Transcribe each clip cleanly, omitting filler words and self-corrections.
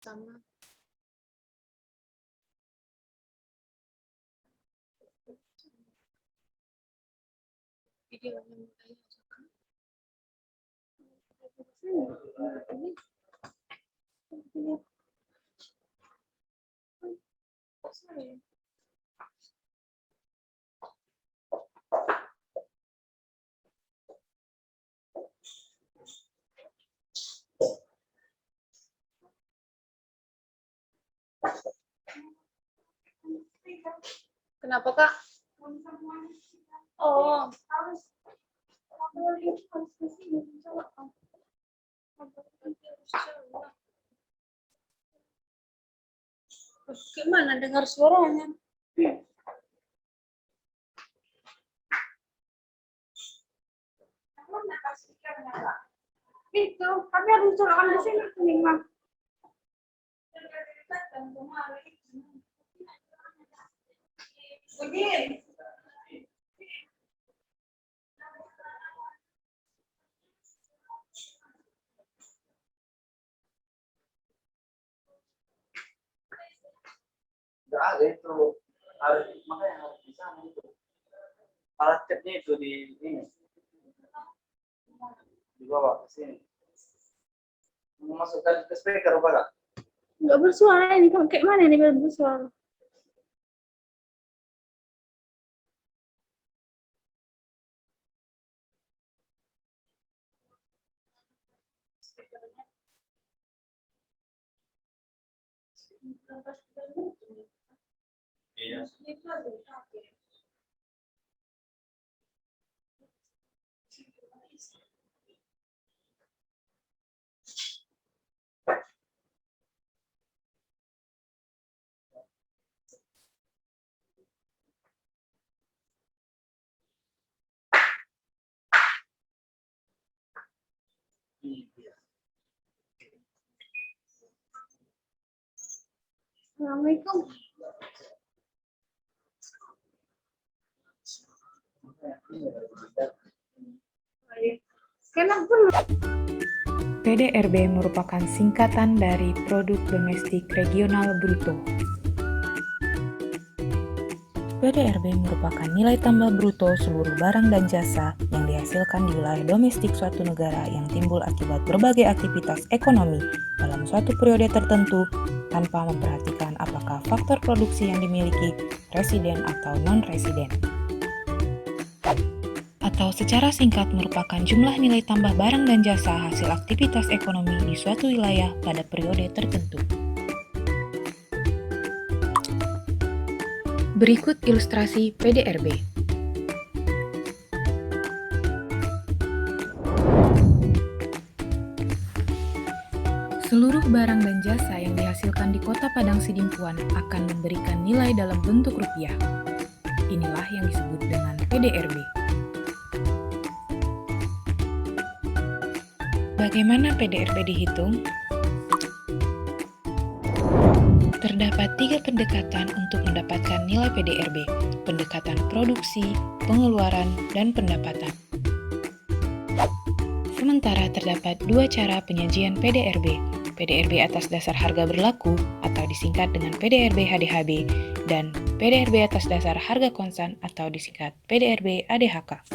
Sama. Videonya mulai aja. Kenapa, Kak? Oh, gimana dengar suaranya? Itu, tapi harus colokan di sini kuning, Mam. Begini. Nggak ada itu, harus makanya harus bisa itu alat catnya itu di ini dibawa ke sini, memasukkan ke speaker apa enggak? Nggak bersuara ini, kayak mana ini biar bersuara? Iya. Assalamualaikum. Kenapa? PDRB merupakan singkatan dari Produk Domestik Regional Bruto. PDRB merupakan nilai tambah bruto seluruh barang dan jasa yang dihasilkan di wilayah domestik suatu negara yang timbul akibat berbagai aktivitas ekonomi dalam suatu periode tertentu tanpa memperhatikan apakah faktor produksi yang dimiliki residen atau non-residen. Atau secara singkat merupakan jumlah nilai tambah barang dan jasa hasil aktivitas ekonomi di suatu wilayah pada periode tertentu. Berikut ilustrasi PDRB. Seluruh barang dan jasa yang dihasilkan di Kota Padang Sidimpuan akan memberikan nilai dalam bentuk rupiah. Inilah yang disebut dengan PDRB. Bagaimana PDRB dihitung? Terdapat 3 pendekatan untuk mendapatkan nilai PDRB, pendekatan produksi, pengeluaran, dan pendapatan. Sementara terdapat 2 cara penyajian PDRB, PDRB atas dasar harga berlaku atau disingkat dengan PDRB HDHB, dan PDRB atas dasar harga konstan atau disingkat PDRB ADHK.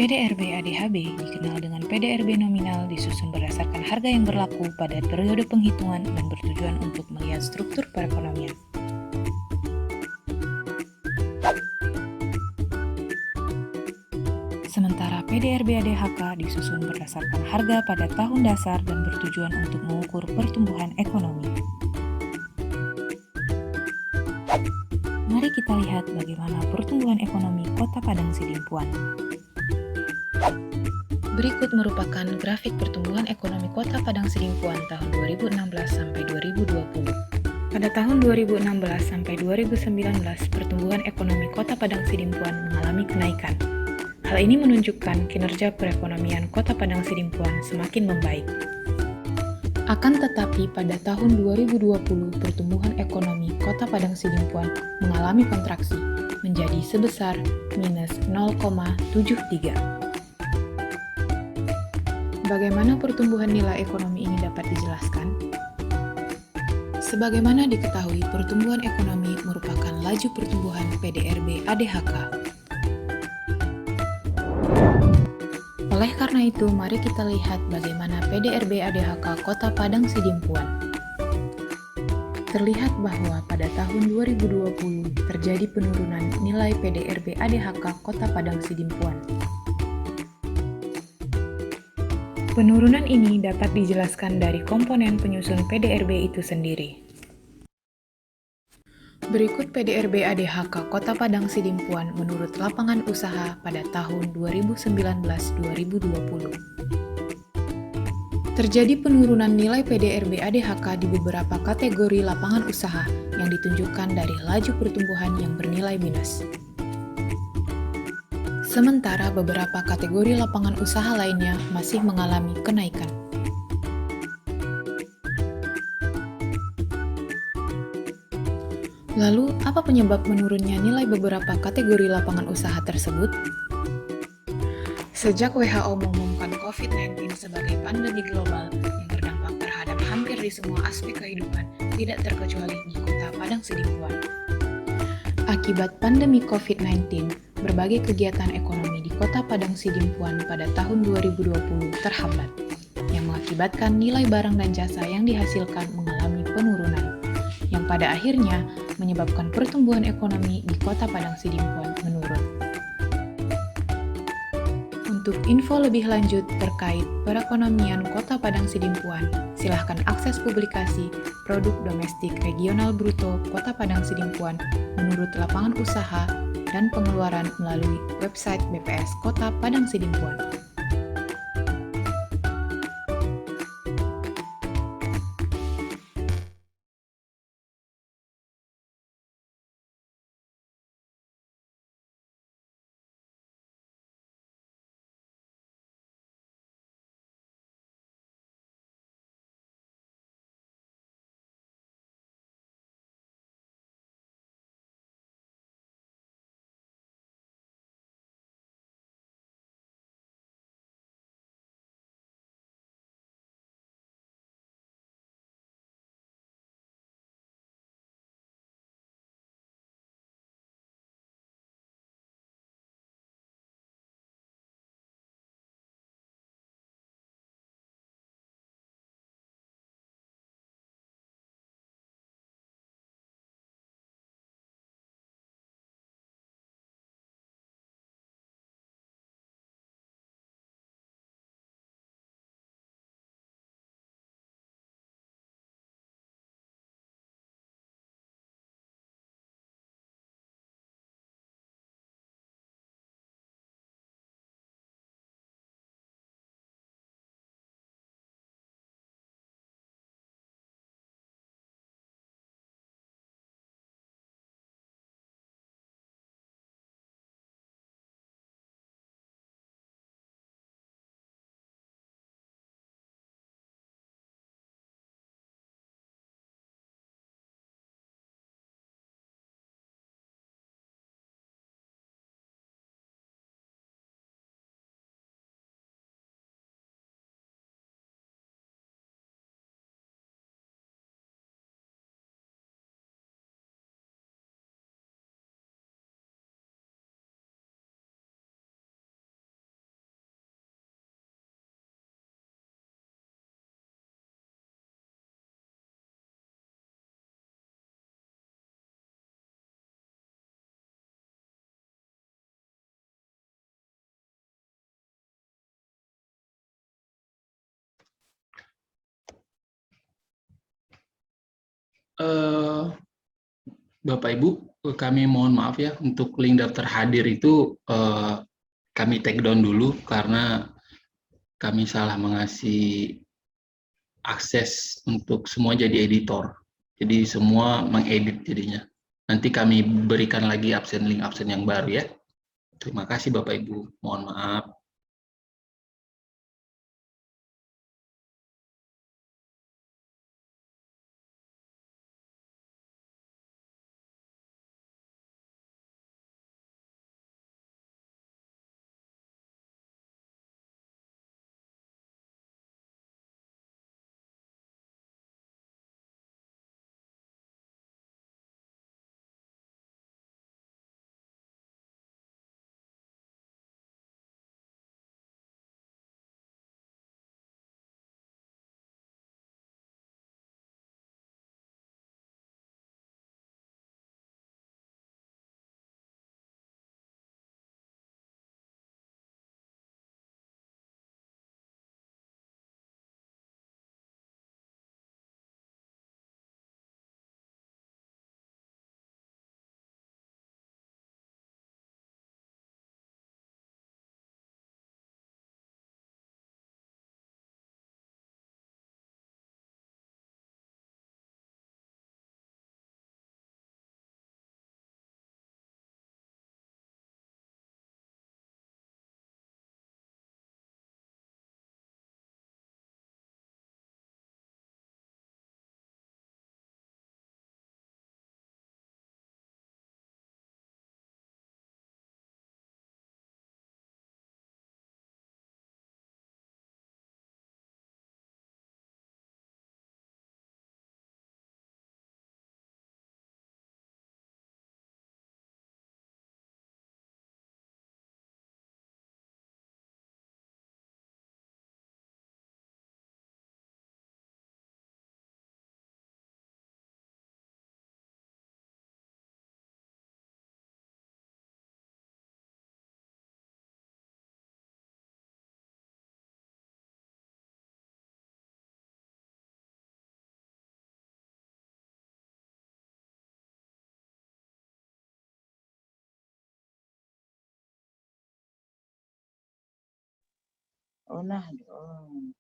PDRB ADHB dikenal dengan PDRB nominal disusun berdasarkan harga yang berlaku pada periode penghitungan dan bertujuan untuk melihat struktur perekonomian. Sementara PDRB ADHK disusun berdasarkan harga pada tahun dasar dan bertujuan untuk mengukur pertumbuhan ekonomi. Mari kita lihat bagaimana pertumbuhan ekonomi Kota Padang Sidimpuan. Berikut merupakan grafik pertumbuhan ekonomi Kota Padang Sidimpuan tahun 2016 sampai 2020. Pada tahun 2016 sampai 2019, pertumbuhan ekonomi Kota Padang Sidimpuan mengalami kenaikan. Hal ini menunjukkan kinerja perekonomian Kota Padang Sidimpuan semakin membaik. Akan tetapi pada tahun 2020, pertumbuhan ekonomi Kota Padang Sidimpuan mengalami kontraksi menjadi sebesar minus 0,73. Bagaimana pertumbuhan nilai ekonomi ini dapat dijelaskan? Sebagaimana diketahui, pertumbuhan ekonomi merupakan laju pertumbuhan PDRB ADHK. Oleh karena itu, mari kita lihat bagaimana PDRB ADHK Kota Padang Sidimpuan. Terlihat bahwa pada tahun 2020 terjadi penurunan nilai PDRB ADHK Kota Padang Sidimpuan. Penurunan ini dapat dijelaskan dari komponen penyusun PDRB itu sendiri. Berikut PDRB ADHK Kota Padang Sidimpuan menurut lapangan usaha pada tahun 2019-2020. Terjadi penurunan nilai PDRB ADHK di beberapa kategori lapangan usaha yang ditunjukkan dari laju pertumbuhan yang bernilai minus. Sementara beberapa kategori lapangan usaha lainnya masih mengalami kenaikan. Lalu, apa penyebab menurunnya nilai beberapa kategori lapangan usaha tersebut? Sejak WHO mengumumkan COVID-19 sebagai pandemi global yang berdampak terhadap hampir di semua aspek kehidupan, tidak terkecuali di Kota Padang Sidimpuan. Akibat pandemi COVID-19, berbagai kegiatan ekonomi di Kota Padang Sidimpuan pada tahun 2020 terhambat, yang mengakibatkan nilai barang dan jasa yang dihasilkan mengalami penurunan, yang pada akhirnya menyebabkan pertumbuhan ekonomi di Kota Padang Sidimpuan menurun. Untuk info lebih lanjut terkait perekonomian Kota Padang Sidimpuan, silahkan akses publikasi Produk Domestik Regional Bruto Kota Padang Sidimpuan menurut lapangan usaha dan pengeluaran melalui website BPS Kota Padang Sidimpuan. Eh, Bapak Ibu, kami mohon maaf ya untuk link daftar hadir itu kami take down dulu karena kami salah mengasih akses untuk semua jadi editor. Jadi semua mengedit jadinya. Nanti kami berikan lagi link absen yang baru ya. Terima kasih Bapak Ibu, mohon maaf. Oh nah, oh.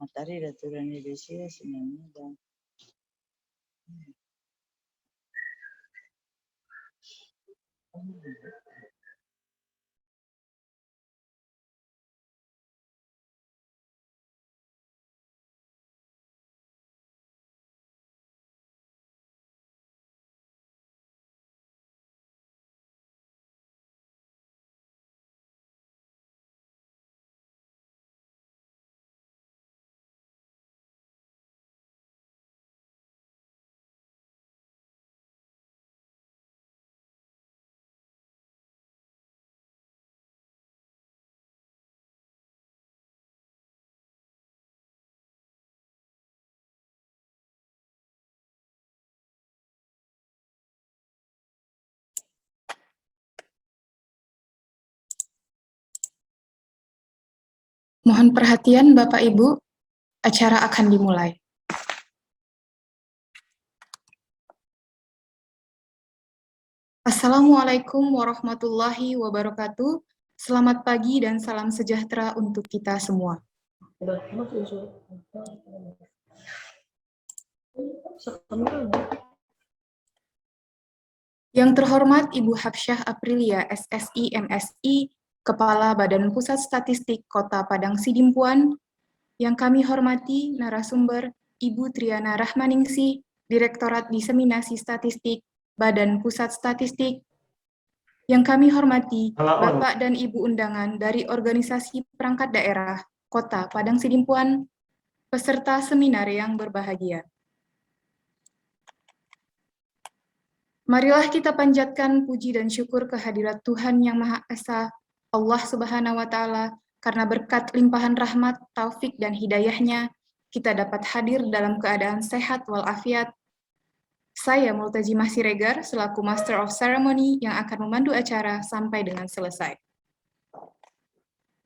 Matahari dah turun di Indonesia sebenarnya dah. Mohon perhatian Bapak Ibu, acara akan dimulai. Assalamualaikum warahmatullahi wabarakatuh. Selamat pagi dan salam sejahtera untuk kita semua. Yang terhormat Ibu Hapsyah Aprilia, SSI, MSI, Kepala Badan Pusat Statistik Kota Padang Sidimpuan. Yang kami hormati narasumber Ibu Triana Rahmaningsih, Direktorat Diseminasi Statistik Badan Pusat Statistik. Yang kami hormati Bapak dan Ibu undangan dari Organisasi Perangkat Daerah Kota Padang Sidimpuan, peserta seminar yang berbahagia. Marilah kita panjatkan puji dan syukur kehadirat Tuhan Yang Maha Esa, Allah Subhanahu wa Ta'ala, karena berkat limpahan rahmat, taufik, dan hidayahnya, kita dapat hadir dalam keadaan sehat walafiat. Saya Multazimah Siregar, selaku Master of Ceremony yang akan memandu acara sampai dengan selesai.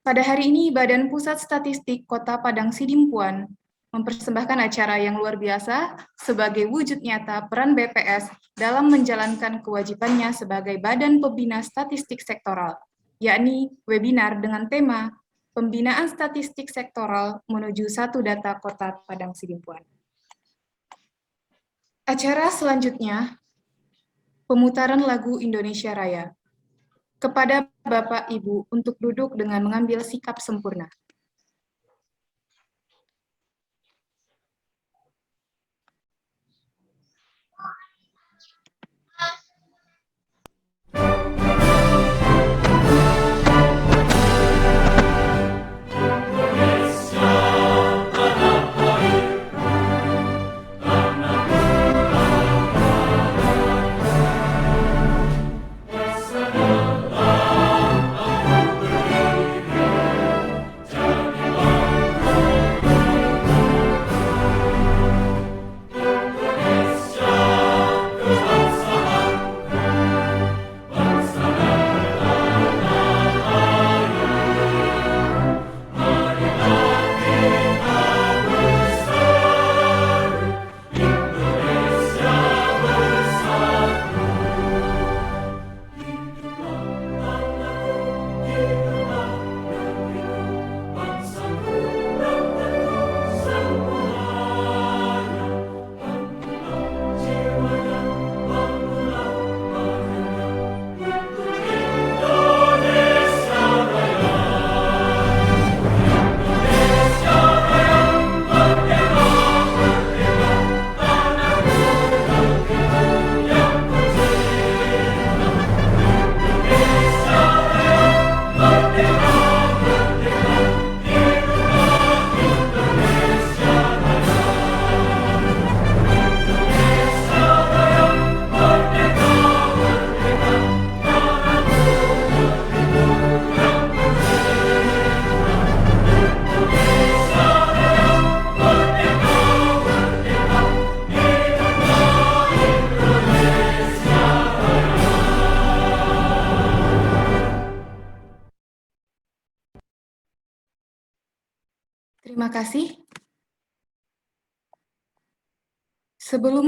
Pada hari ini, Badan Pusat Statistik Kota Padang Sidimpuan mempersembahkan acara yang luar biasa sebagai wujud nyata peran BPS dalam menjalankan kewajibannya sebagai Badan Pembina Statistik Sektoral, yakni webinar dengan tema Pembinaan Statistik Sektoral menuju Satu Data Kota Padang Sidimpuan. Acara selanjutnya, pemutaran lagu Indonesia Raya. Kepada Bapak Ibu untuk duduk dengan mengambil sikap sempurna. Terima kasih. Sebelum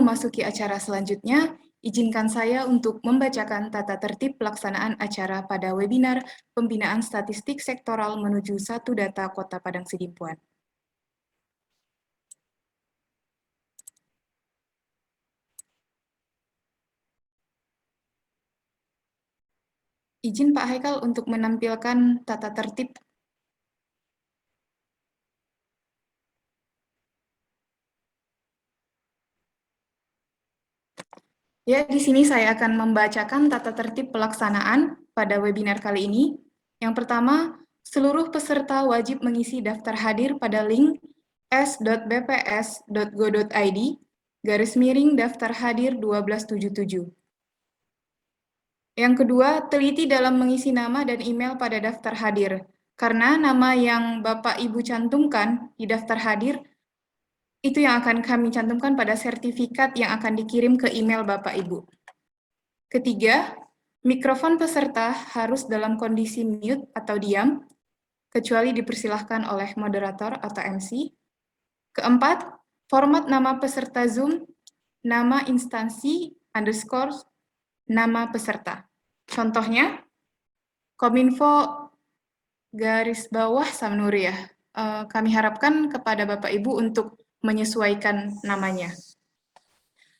memasuki acara selanjutnya, Izinkan saya untuk membacakan tata tertib pelaksanaan acara pada webinar Pembinaan Statistik Sektoral menuju Satu Data Kota Padang Sidimpuan. Izin Pak Haikal untuk menampilkan tata tertib. Ya, di sini saya akan membacakan tata tertib pelaksanaan pada webinar kali ini. Yang pertama, seluruh peserta wajib mengisi daftar hadir pada link s.bps.go.id/daftar hadir 1277. Yang kedua, teliti dalam mengisi nama dan email pada daftar hadir, karena nama yang Bapak Ibu cantumkan di daftar hadir itu yang akan kami cantumkan pada sertifikat yang akan dikirim ke email Bapak Ibu. Ketiga, mikrofon peserta harus dalam kondisi mute atau diam, kecuali dipersilahkan oleh moderator atau MC. Keempat, format nama peserta Zoom, nama instansi, underscore, nama peserta. Contohnya, Kominfo garis bawah Samnuriah. Kami harapkan kepada Bapak Ibu untuk menyesuaikan namanya.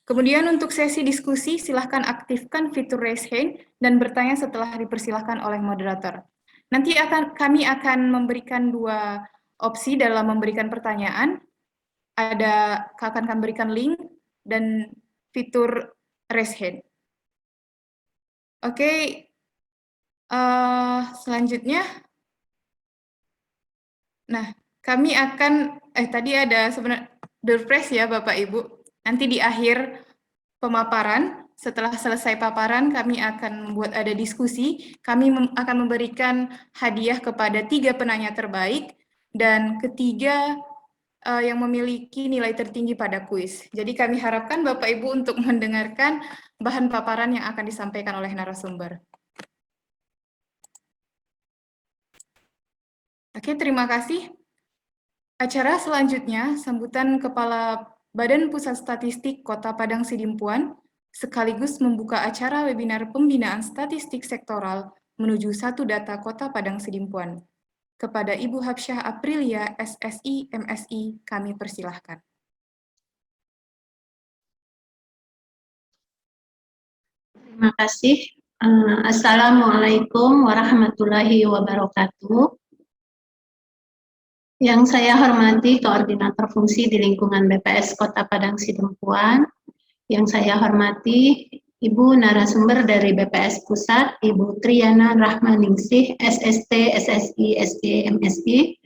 Kemudian untuk sesi diskusi, silahkan aktifkan fitur raise hand dan bertanya setelah dipersilahkan oleh moderator. Nanti kami akan memberikan dua opsi dalam memberikan pertanyaan. Akan kami berikan link dan fitur raise hand. Oke, selanjutnya. Nah, kami akan, tadi ada sebenarnya door prize ya Bapak Ibu. Nanti di akhir pemaparan, setelah selesai paparan, kami akan membuat ada diskusi. Kami akan memberikan hadiah kepada 3 penanya terbaik, dan ketiga yang memiliki nilai tertinggi pada kuis. Jadi kami harapkan Bapak Ibu untuk mendengarkan bahan paparan yang akan disampaikan oleh narasumber. Oke, terima kasih. Acara selanjutnya, sambutan Kepala Badan Pusat Statistik Kota Padang Sidimpuan, sekaligus membuka acara webinar Pembinaan Statistik Sektoral menuju Satu Data Kota Padang Sidimpuan. Kepada Ibu Habsyah Aprilia, SSI, MSI, kami persilahkan. Terima kasih. Assalamualaikum warahmatullahi wabarakatuh. Yang saya hormati Koordinator Fungsi di lingkungan BPS Kota Padang Sidimpuan, yang saya hormati Ibu narasumber dari BPS Pusat, Ibu Triana Rahmaningsih, SST, SSI, SD, MSI,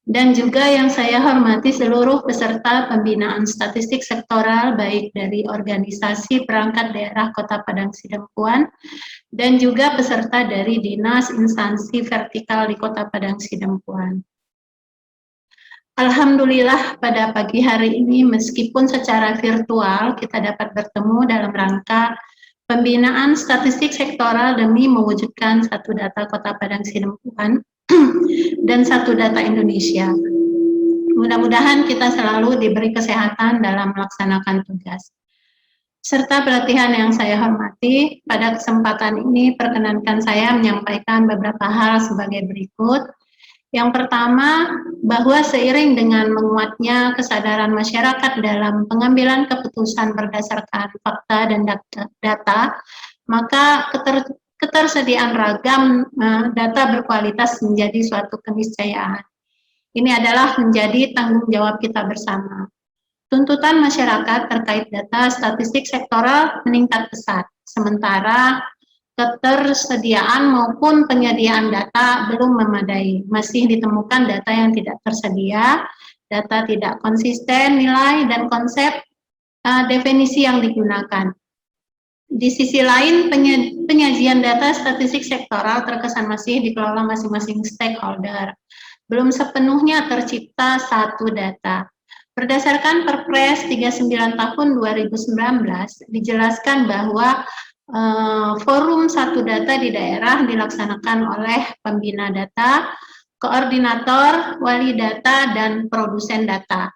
dan juga yang saya hormati seluruh peserta pembinaan statistik sektoral baik dari organisasi perangkat daerah Kota Padang Sidimpuan dan juga peserta dari dinas instansi vertikal di Kota Padang Sidimpuan. Alhamdulillah pada pagi hari ini meskipun secara virtual kita dapat bertemu dalam rangka pembinaan statistik sektoral demi mewujudkan Satu Data Kota Padang Sidimpuan dan Satu Data Indonesia. Mudah-mudahan kita selalu diberi kesehatan dalam melaksanakan tugas. Serta pelatihan yang saya hormati, pada kesempatan ini perkenankan saya menyampaikan beberapa hal sebagai berikut. Yang pertama, bahwa seiring dengan menguatnya kesadaran masyarakat dalam pengambilan keputusan berdasarkan fakta dan data, maka ketersediaan ragam data berkualitas menjadi suatu keniscayaan. Ini adalah menjadi tanggung jawab kita bersama. Tuntutan masyarakat terkait data statistik sektoral meningkat pesat, sementara ketersediaan maupun penyediaan data belum memadai. Masih ditemukan data yang tidak tersedia, data tidak konsisten, nilai dan konsep definisi yang digunakan. Di sisi lain, penyajian data statistik sektoral terkesan masih dikelola masing-masing stakeholder. Belum sepenuhnya tercipta satu data. Berdasarkan Perpres 39 tahun 2019, dijelaskan bahwa forum Satu Data di daerah dilaksanakan oleh pembina data, koordinator, wali data, dan produsen data.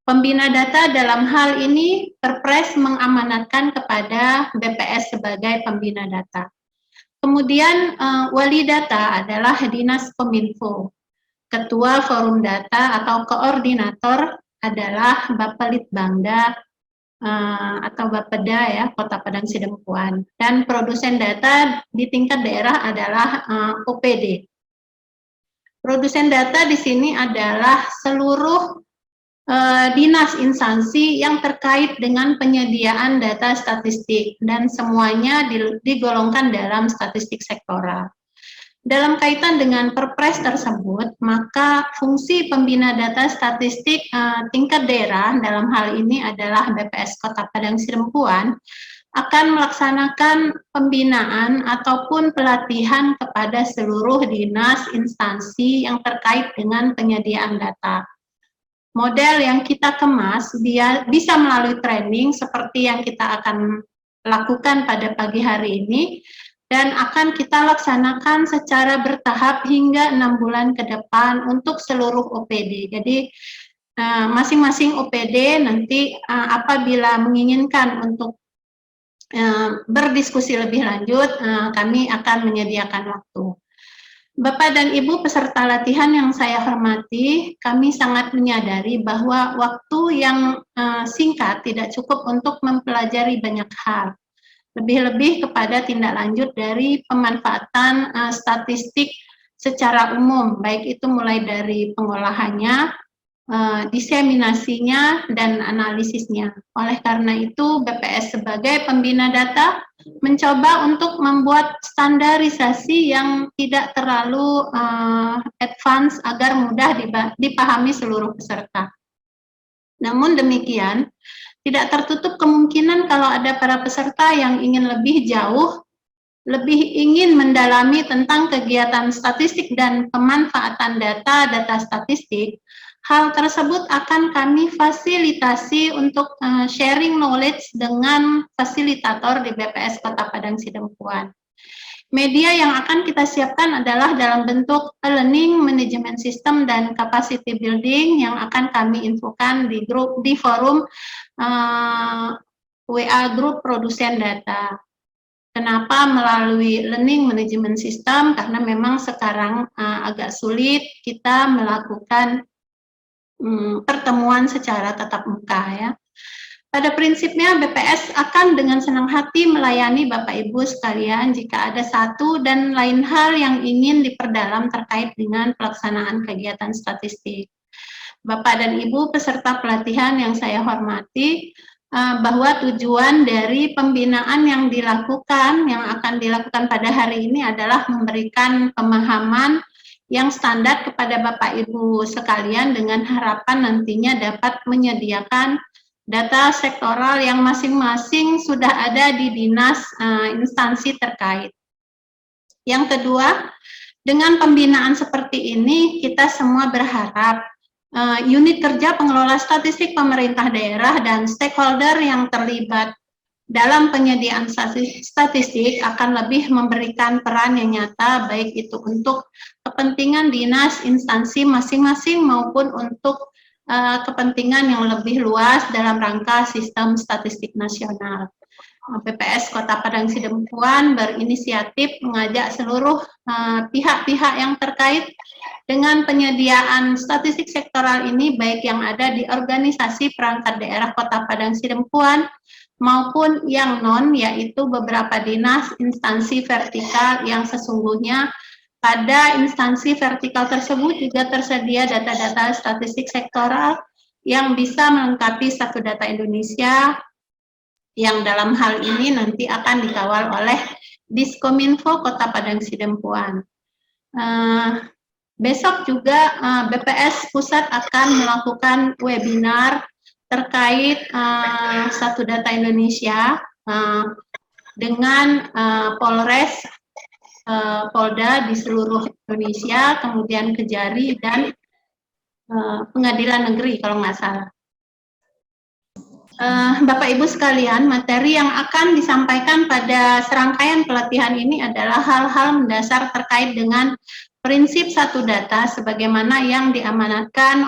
Pembina data dalam hal ini Perpres mengamanatkan kepada BPS sebagai pembina data. Kemudian wali data adalah Dinas Kominfo. Ketua Forum Data atau koordinator adalah Bapelitbangda atau Bapeda ya, Kota Padang Sidempuan. Dan produsen data di tingkat daerah adalah OPD. Produsen data di sini adalah seluruh dinas instansi yang terkait dengan penyediaan data statistik dan semuanya digolongkan dalam statistik sektoral. Dalam kaitan dengan Perpres tersebut, maka fungsi pembina data statistik tingkat daerah dalam hal ini adalah BPS Kota Padang Sidempuan akan melaksanakan pembinaan ataupun pelatihan kepada seluruh dinas instansi yang terkait dengan penyediaan data. Model yang kita kemas dia bisa melalui training seperti yang kita akan lakukan pada pagi hari ini dan akan kita laksanakan secara bertahap hingga 6 bulan ke depan untuk seluruh OPD. Jadi masing-masing OPD nanti apabila menginginkan untuk berdiskusi lebih lanjut, kami akan menyediakan waktu. Bapak dan Ibu peserta latihan yang saya hormati, kami sangat menyadari bahwa waktu yang singkat tidak cukup untuk mempelajari banyak hal. Lebih-lebih kepada tindak lanjut dari pemanfaatan statistik secara umum, baik itu mulai dari pengolahannya, diseminasinya, dan analisisnya. Oleh karena itu, BPS sebagai pembina data mencoba untuk membuat standarisasi yang tidak terlalu advance agar mudah dipahami seluruh peserta. Namun demikian, tidak tertutup kemungkinan kalau ada para peserta yang ingin lebih jauh, lebih ingin mendalami tentang kegiatan statistik dan pemanfaatan data statistik. Hal tersebut akan kami fasilitasi untuk sharing knowledge dengan fasilitator di BPS Kota Padang Sidempuan. Media yang akan kita siapkan adalah dalam bentuk learning management system dan capacity building yang akan kami infokan di forum WA grup produsen data. Kenapa melalui learning management system? Karena memang sekarang agak sulit kita melakukan pertemuan secara tatap muka ya. Pada prinsipnya BPS akan dengan senang hati melayani Bapak Ibu sekalian jika ada satu dan lain hal yang ingin diperdalam terkait dengan pelaksanaan kegiatan statistik. Bapak dan Ibu peserta pelatihan yang saya hormati, bahwa tujuan dari pembinaan yang akan dilakukan pada hari ini adalah memberikan pemahaman yang standar kepada Bapak Ibu sekalian dengan harapan nantinya dapat menyediakan data sektoral yang masing-masing sudah ada di dinas instansi terkait. Yang kedua, dengan pembinaan seperti ini kita semua berharap unit kerja pengelola statistik pemerintah daerah dan stakeholder yang terlibat dalam penyediaan statistik akan lebih memberikan peran yang nyata, baik itu untuk kepentingan dinas instansi masing-masing maupun untuk kepentingan yang lebih luas dalam rangka sistem statistik nasional. BPS Kota Padang Sidempuan berinisiatif mengajak seluruh pihak-pihak yang terkait dengan penyediaan statistik sektoral ini, baik yang ada di organisasi perangkat daerah Kota Padang Sidempuan maupun yang non, yaitu beberapa dinas instansi vertikal yang sesungguhnya pada instansi vertikal tersebut juga tersedia data-data statistik sektoral yang bisa melengkapi Satu Data Indonesia yang dalam hal ini nanti akan dikawal oleh Diskominfo Kota Padang Sidempuan. Besok juga BPS Pusat akan melakukan webinar terkait Satu Data Indonesia dengan Polres, Polda di seluruh Indonesia, kemudian Kejari dan Pengadilan Negeri kalau nggak salah. Bapak Ibu sekalian, materi yang akan disampaikan pada serangkaian pelatihan ini adalah hal-hal mendasar terkait dengan prinsip Satu Data sebagaimana yang diamanatkan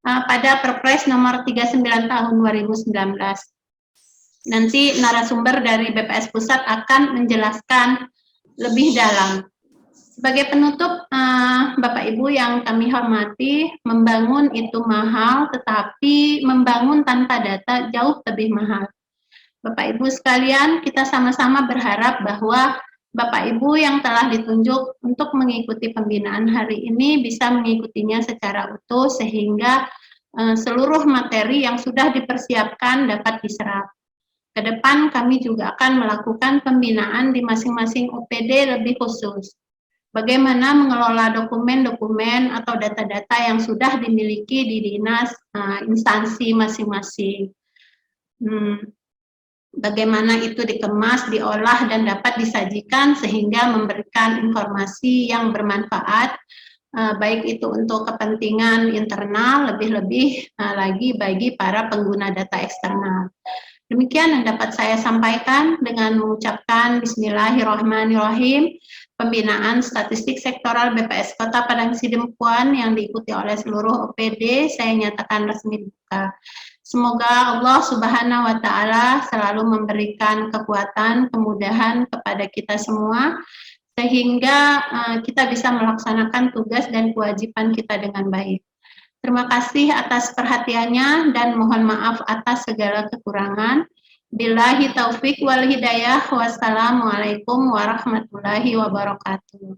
pada Perpres nomor 39 tahun 2019. Nanti narasumber dari BPS Pusat akan menjelaskan lebih dalam. Sebagai penutup, Bapak Ibu yang kami hormati, membangun itu mahal, tetapi membangun tanpa data jauh lebih mahal. Bapak Ibu sekalian, kita sama-sama berharap bahwa Bapak Ibu yang telah ditunjuk untuk mengikuti pembinaan hari ini bisa mengikutinya secara utuh sehingga seluruh materi yang sudah dipersiapkan dapat diserap. Ke depan kami juga akan melakukan pembinaan di masing-masing OPD lebih khusus. Bagaimana mengelola dokumen-dokumen atau data-data yang sudah dimiliki di dinas instansi masing-masing. Bagaimana itu dikemas, diolah, dan dapat disajikan sehingga memberikan informasi yang bermanfaat, baik itu untuk kepentingan internal, lebih-lebih lagi bagi para pengguna data eksternal. Demikian yang dapat saya sampaikan dengan mengucapkan Bismillahirrahmanirrahim. Pembinaan statistik sektoral BPS Kota Padang Sidempuan yang diikuti oleh seluruh OPD saya nyatakan resmi dibuka. Semoga Allah Subhanahu wa Ta'ala selalu memberikan kekuatan, kemudahan kepada kita semua sehingga kita bisa melaksanakan tugas dan kewajiban kita dengan baik. Terima kasih atas perhatiannya dan mohon maaf atas segala kekurangan. Billahi taufik wal hidayah. Wassalamualaikum warahmatullahi wabarakatuh.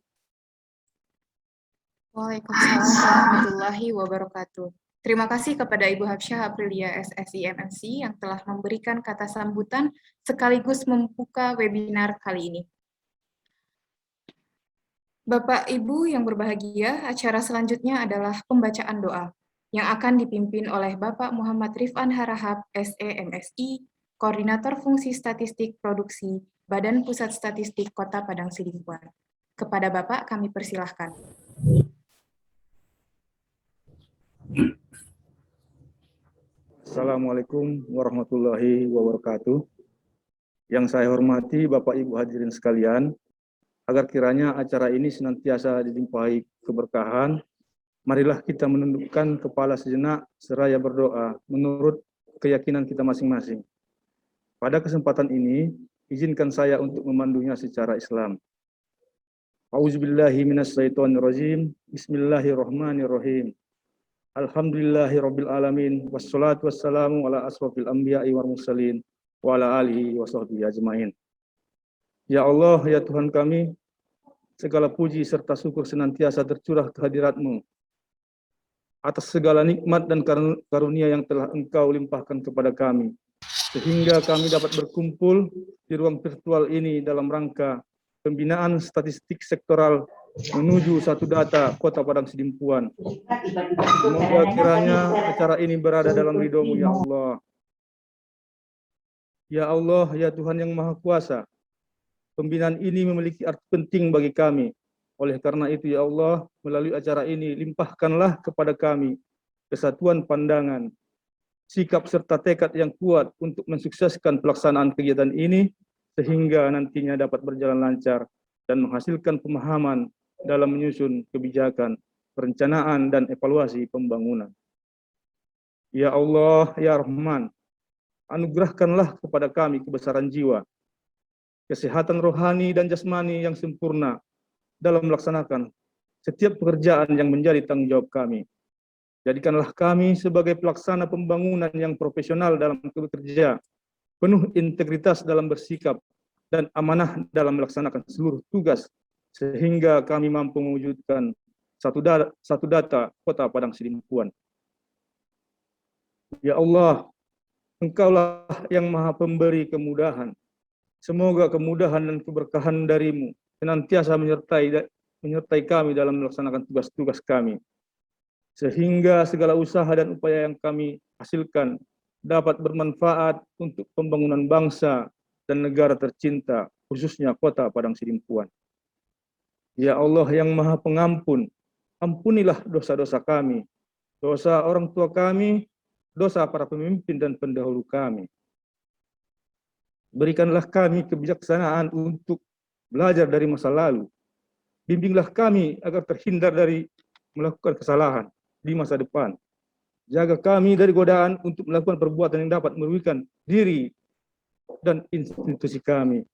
Waalaikumsalam warahmatullahi wabarakatuh. Terima kasih kepada Ibu Hafsyah Aprilia SSI MMC yang telah memberikan kata sambutan sekaligus membuka webinar kali ini. Bapak, Ibu yang berbahagia, acara selanjutnya adalah pembacaan doa yang akan dipimpin oleh Bapak Muhammad Rifan Harahap, SE MSI, Koordinator Fungsi Statistik Produksi, Badan Pusat Statistik Kota Padang Sidempuan. Kepada Bapak kami persilahkan. Assalamualaikum warahmatullahi wabarakatuh. Yang saya hormati Bapak Ibu hadirin sekalian, agar kiranya acara ini senantiasa dilimpahi keberkahan, marilah kita menundukkan kepala sejenak seraya berdoa menurut keyakinan kita masing-masing. Pada kesempatan ini, izinkan saya untuk memandunya secara Islam. A'udzubillahi minasyaitonirrajim. Bismillahirrahmanirrahim. Alhamdulillahirabbil alamin wassalatu wassalamu ala asrofil anbiya'i wal mursalin wa ala alihi wa sahbihi ajmain. Ya Allah, ya Tuhan kami, segala puji serta syukur senantiasa tercurah kehadirat-Mu atas segala nikmat dan karunia yang telah Engkau limpahkan kepada kami, sehingga kami dapat berkumpul di ruang virtual ini dalam rangka pembinaan statistik sektoral menuju satu data Kota Padang Sidempuan. Semoga kiranya acara ini berada dalam ridho-Mu, ya Allah. Ya Allah, ya Tuhan yang Maha Kuasa, pembinaan ini memiliki arti penting bagi kami. Oleh karena itu, ya Allah, melalui acara ini, limpahkanlah kepada kami kesatuan pandangan, sikap serta tekad yang kuat untuk mensukseskan pelaksanaan kegiatan ini, sehingga nantinya dapat berjalan lancar dan menghasilkan pemahaman dalam menyusun kebijakan, perencanaan, dan evaluasi pembangunan. Ya Allah, ya Rahman, anugerahkanlah kepada kami kebesaran jiwa, kesehatan rohani dan jasmani yang sempurna dalam melaksanakan setiap pekerjaan yang menjadi tanggung jawab kami. Jadikanlah kami sebagai pelaksana pembangunan yang profesional dalam bekerja, penuh integritas dalam bersikap, dan amanah dalam melaksanakan seluruh tugas, sehingga kami mampu mewujudkan satu data Kota Padang Sidempuan. Ya Allah, Engkaulah yang Maha Pemberi kemudahan. Semoga kemudahan dan keberkahan dari-Mu senantiasa menyertai kami dalam melaksanakan tugas-tugas kami, sehingga segala usaha dan upaya yang kami hasilkan dapat bermanfaat untuk pembangunan bangsa dan negara tercinta, khususnya Kota Padang Sidempuan. Ya Allah yang Maha Pengampun, ampunilah dosa-dosa kami, dosa orang tua kami, dosa para pemimpin dan pendahulu kami. Berikanlah kami kebijaksanaan untuk belajar dari masa lalu. Bimbinglah kami agar terhindar dari melakukan kesalahan di masa depan. Jaga kami dari godaan untuk melakukan perbuatan yang dapat merugikan diri dan institusi kami.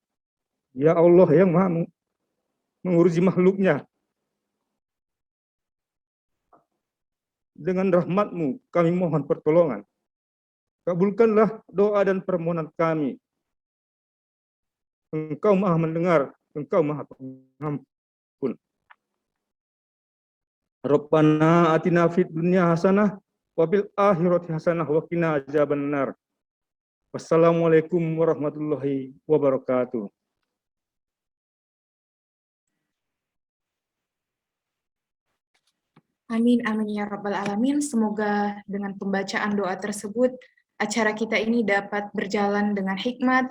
Ya Allah yang maha mengurusi makhluknya, dengan rahmat-Mu kami mohon pertolongan. Kabulkanlah doa dan permohonan kami. Engkau maha mendengar, Engkau maha pengampun. Rabbana atina fid dunya hasanah wa fil akhirati hasanah wa qina adzabannar. Wassalamualaikum warahmatullahi wabarakatuh. Amin, amin ya Rabbal Alamin. Semoga dengan pembacaan doa tersebut, acara kita ini dapat berjalan dengan hikmat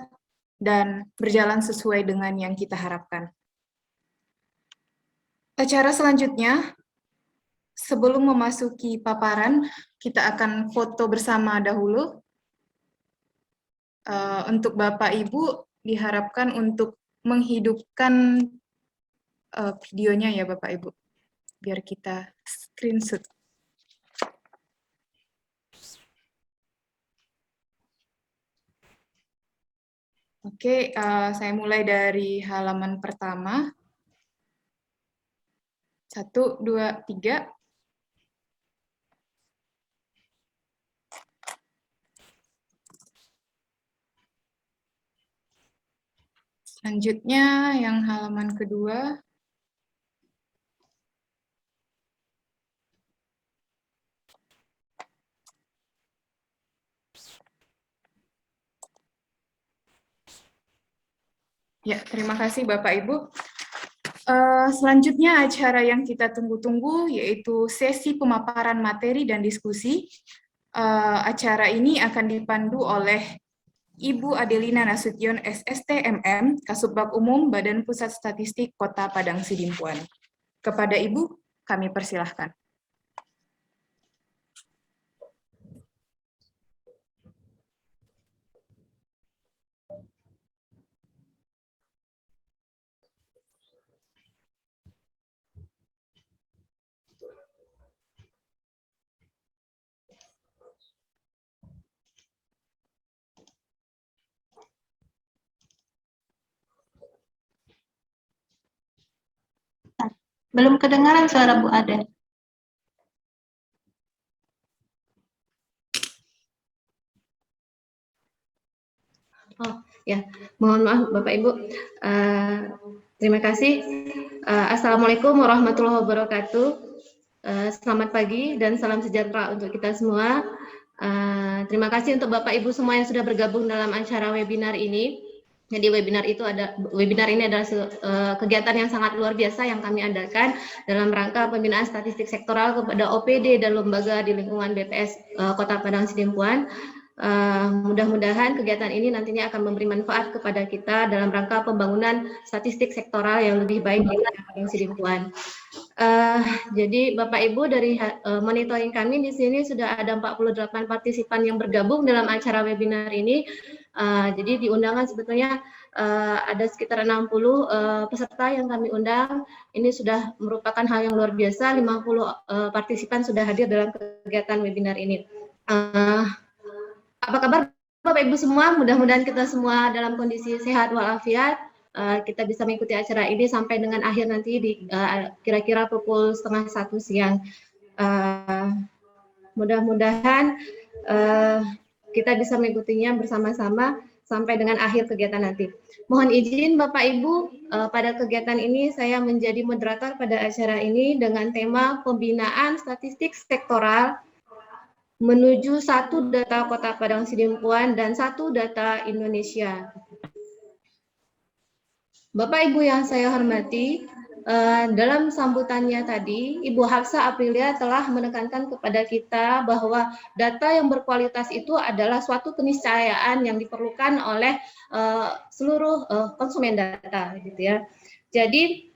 dan berjalan sesuai dengan yang kita harapkan. Acara selanjutnya, sebelum memasuki paparan, kita akan foto bersama dahulu. Untuk Bapak Ibu, diharapkan untuk menghidupkan videonya ya Bapak Ibu, biar kita screenshot. Oke, saya mulai dari halaman pertama. 1, 2, 3. Selanjutnya yang halaman kedua. Ya, terima kasih Bapak Ibu. Selanjutnya acara yang kita tunggu-tunggu yaitu sesi pemaparan materi dan diskusi. Acara ini akan dipandu oleh Ibu Adelina Nasution SST MM, Kasubag Umum Badan Pusat Statistik Kota Padang Sidimpuan. Kepada Ibu, kami persilahkan. Belum kedengaran suara Bu Ade. Oh ya, mohon maaf Bapak Ibu. Terima kasih. Assalamualaikum warahmatullahi wabarakatuh. Selamat pagi dan salam sejahtera untuk kita semua. Terima kasih untuk Bapak Ibu semua yang sudah bergabung dalam acara webinar ini. Jadi webinar ini adalah kegiatan yang sangat luar biasa yang kami adakan dalam rangka pembinaan statistik sektoral kepada OPD dan lembaga di lingkungan BPS Kota Padang Sidimpuan. Mudah-mudahan kegiatan ini nantinya akan memberi manfaat kepada kita dalam rangka pembangunan statistik sektoral yang lebih baik di Padang Sidimpuan. Jadi Bapak Ibu dari monitoring kami di sini sudah ada 48 partisipan yang bergabung dalam acara webinar ini. Jadi di undangan sebetulnya ada sekitar 60 peserta yang kami undang. Ini sudah merupakan hal yang luar biasa. 50 partisipan sudah hadir dalam kegiatan webinar ini. Apa kabar Bapak Ibu semua? Mudah-mudahan kita semua dalam kondisi sehat walafiat. Kita bisa mengikuti acara ini sampai dengan akhir nanti di kira-kira pukul 12:30 siang. Mudah-mudahan kita bisa mengikutinya bersama-sama sampai dengan akhir kegiatan nanti. Mohon izin Bapak Ibu, pada kegiatan ini saya menjadi moderator pada acara ini dengan tema pembinaan statistik sektoral menuju 1 data Kota Padang Sidimpuan dan 1 data Indonesia. Bapak Ibu yang saya hormati, dalam sambutannya tadi, Ibu Hafsa Aprilia telah menekankan kepada kita bahwa data yang berkualitas itu adalah suatu keniscayaan yang diperlukan oleh seluruh konsumen data, gitu ya. Jadi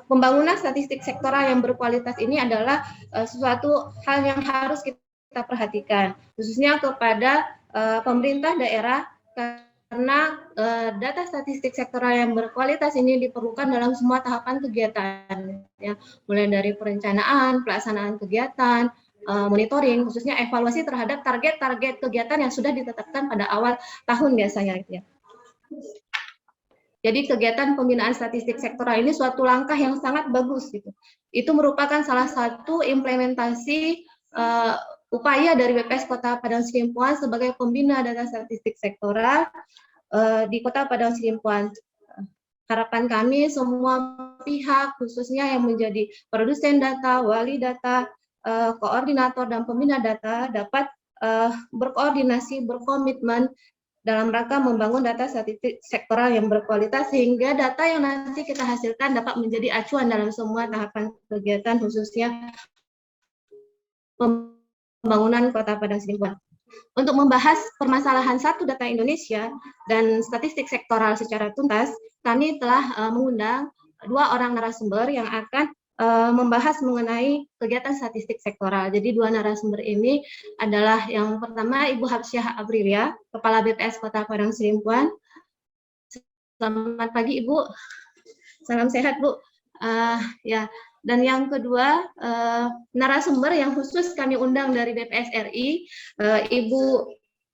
pembangunan statistik sektoral yang berkualitas ini adalah sesuatu hal yang harus kita perhatikan, khususnya kepada pemerintah daerah. Karena data statistik sektoral yang berkualitas ini diperlukan dalam semua tahapan kegiatan, ya, mulai dari perencanaan, pelaksanaan kegiatan, monitoring, khususnya evaluasi terhadap target-target kegiatan yang sudah ditetapkan pada awal tahun biasanya gitu ya. Jadi kegiatan pembinaan statistik sektoral ini suatu langkah yang sangat bagus gitu. Itu merupakan salah satu implementasi upaya dari BPS Kota Padang Sidimpuan sebagai pembina data statistik sektoral di Kota Padang Sidimpuan. Harapan kami semua pihak, khususnya yang menjadi produsen data, wali data, koordinator dan pembina data dapat berkoordinasi, berkomitmen dalam rangka membangun data statistik sektoral yang berkualitas sehingga data yang nanti kita hasilkan dapat menjadi acuan dalam semua tahapan kegiatan khususnya pembangunan Kota Padang Sidimpuan. Untuk membahas permasalahan satu data Indonesia dan statistik sektoral secara tuntas, kami telah mengundang 2 orang narasumber yang akan membahas mengenai kegiatan statistik sektoral. Jadi 2 narasumber ini adalah yang pertama Ibu Hapsyah Aprilia, Kepala BPS Kota Padang Sidimpuan. Selamat pagi Ibu, salam sehat Bu. Ya. Dan yang kedua narasumber yang khusus kami undang dari BPS RI, Ibu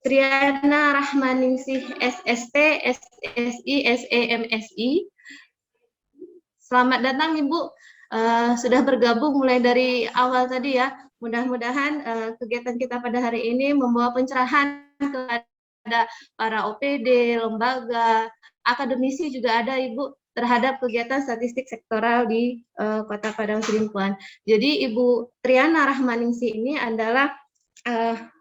Triana Rahmaningsih SST, SSI, SEMSI. Selamat datang Ibu. Sudah bergabung mulai dari awal tadi ya. Mudah-mudahan kegiatan kita pada hari ini membawa pencerahan kepada para OPD, lembaga, akademisi juga ada Ibu terhadap kegiatan statistik sektoral di Kota Padang Sidimpuan. Jadi Ibu Triana Rahmaningsih ini adalah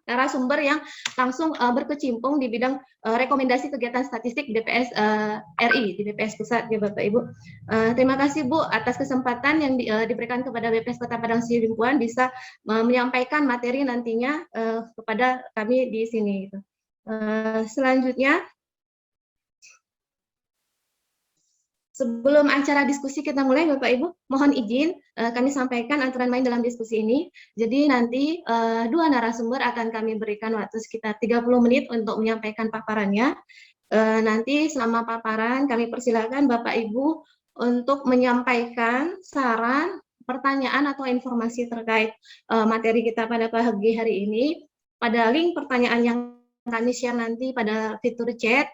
narasumber yang langsung berkecimpung di bidang rekomendasi kegiatan statistik BPS RI, di BPS Pusat ya Bapak Ibu. Terima kasih Bu atas kesempatan yang diberikan kepada BPS Kota Padang Sidimpuan bisa menyampaikan materi nantinya kepada kami di sini. Selanjutnya, sebelum acara diskusi kita mulai, Bapak Ibu, mohon izin kami sampaikan aturan main dalam diskusi ini. Jadi nanti 2 narasumber akan kami berikan waktu sekitar 30 menit untuk menyampaikan paparannya. Nanti selama paparan kami persilakan Bapak Ibu untuk menyampaikan saran, pertanyaan atau informasi terkait materi kita pada pagi hari ini pada link pertanyaan yang kami share nanti pada fitur chat.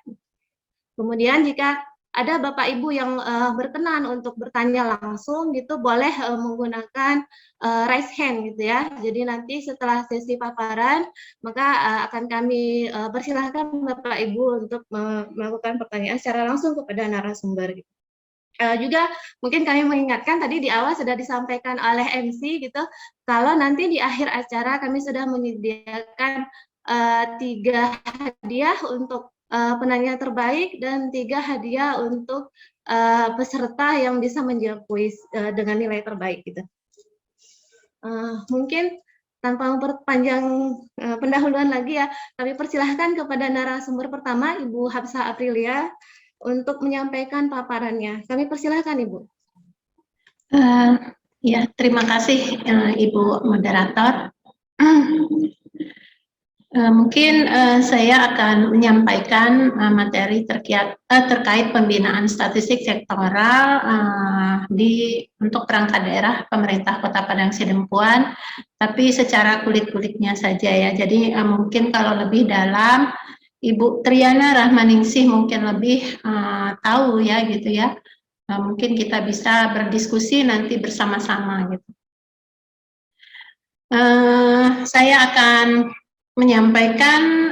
Kemudian jika ada Bapak Ibu yang berkenan untuk bertanya langsung gitu boleh menggunakan raise hand gitu ya. Jadi nanti setelah sesi paparan maka akan kami persilahkan Bapak Ibu untuk melakukan pertanyaan secara langsung kepada narasumber gitu. Juga mungkin kami mengingatkan tadi di awal sudah disampaikan oleh MC gitu, kalau nanti di akhir acara kami sudah menyediakan 3 hadiah untuk penanya terbaik dan 3 hadiah untuk peserta yang bisa menjawab kuis dengan nilai terbaik gitu. Mungkin tanpa memperpanjang pendahuluan lagi ya, kami persilahkan kepada narasumber pertama Ibu Hapsyah Aprilia untuk menyampaikan paparannya. Kami persilahkan Ibu. Ya, terima kasih Ibu Moderator. Mungkin saya akan menyampaikan materi terkait pembinaan statistik sektoral untuk perangkat daerah pemerintah Kota Padang Sidimpuan, tapi secara kulit-kulitnya saja ya. Jadi mungkin kalau lebih dalam Ibu Triana Rahmaningsih mungkin lebih tahu ya gitu ya. Mungkin kita bisa berdiskusi nanti bersama-sama gitu. Saya akan menyampaikan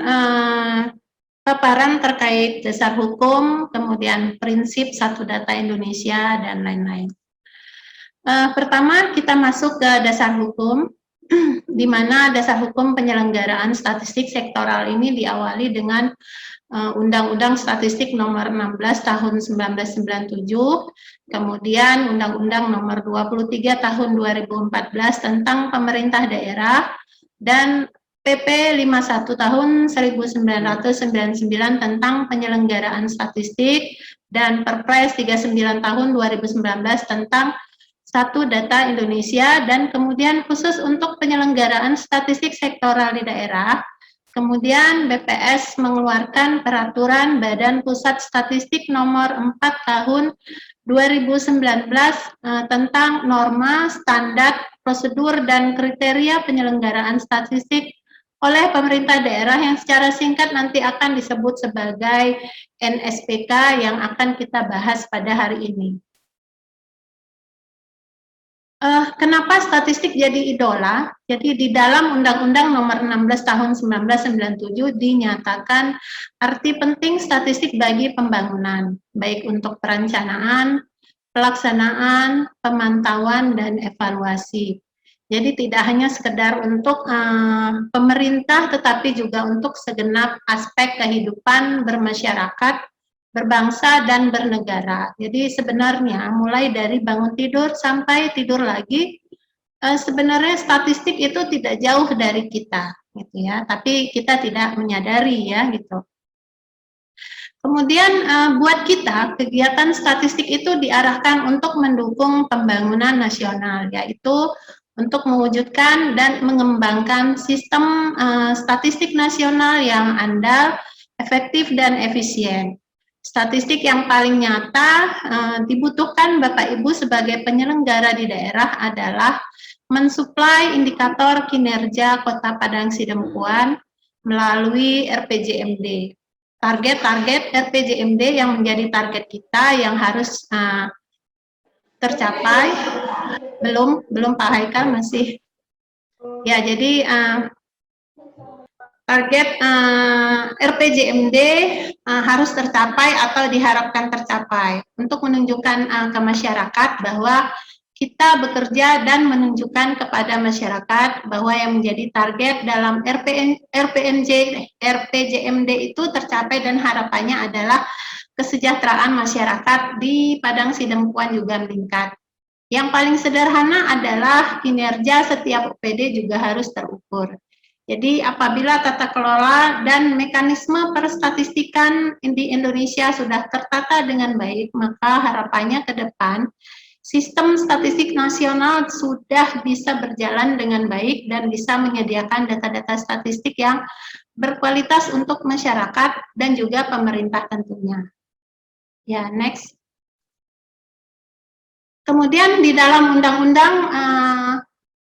paparan terkait dasar hukum, kemudian prinsip satu data Indonesia, dan lain-lain. Pertama, kita masuk ke dasar hukum, di mana dasar hukum penyelenggaraan statistik sektoral ini diawali dengan Undang-Undang Statistik Nomor 16 Tahun 1997, kemudian Undang-Undang Nomor 23 Tahun 2014 tentang Pemerintah Daerah, dan PP 51 tahun 1999 tentang penyelenggaraan statistik, dan Perpres 39 tahun 2019 tentang satu data Indonesia, dan kemudian khusus untuk penyelenggaraan statistik sektoral di daerah. Kemudian BPS mengeluarkan peraturan Badan Pusat Statistik nomor 4 tahun 2019 tentang norma, standar, prosedur, dan kriteria penyelenggaraan statistik oleh pemerintah daerah yang secara singkat nanti akan disebut sebagai NSPK yang akan kita bahas pada hari ini. Kenapa statistik jadi idola? Jadi di dalam Undang-Undang Nomor 16 Tahun 1997 dinyatakan arti penting statistik bagi pembangunan, baik untuk perencanaan, pelaksanaan, pemantauan, dan evaluasi. Jadi tidak hanya sekedar untuk pemerintah, tetapi juga untuk segenap aspek kehidupan bermasyarakat, berbangsa, dan bernegara. Jadi sebenarnya mulai dari bangun tidur sampai tidur lagi, sebenarnya statistik itu tidak jauh dari kita, gitu ya. Tapi kita tidak menyadari ya, gitu. Kemudian buat kita, kegiatan statistik itu diarahkan untuk mendukung pembangunan nasional, yaitu untuk mewujudkan dan mengembangkan sistem statistik nasional yang andal, efektif, dan efisien. Statistik yang paling nyata dibutuhkan Bapak Ibu sebagai penyelenggara di daerah adalah mensuplai indikator kinerja Kota Padang Sidempuan melalui RPJMD. Target-target RPJMD yang menjadi target kita yang harus tercapai. Belum Pak Haikal masih. Ya, jadi target RPJMD harus tercapai atau diharapkan tercapai untuk menunjukkan ke masyarakat bahwa kita bekerja dan menunjukkan kepada masyarakat bahwa yang menjadi target dalam RPJMD itu tercapai dan harapannya adalah kesejahteraan masyarakat di Padang Sidempuan juga meningkat. Yang paling sederhana adalah kinerja setiap OPD juga harus terukur. Jadi apabila tata kelola dan mekanisme perstatistikan di Indonesia sudah tertata dengan baik, maka harapannya ke depan sistem statistik nasional sudah bisa berjalan dengan baik dan bisa menyediakan data-data statistik yang berkualitas untuk masyarakat dan juga pemerintah tentunya. Ya, next. Kemudian di dalam Undang-Undang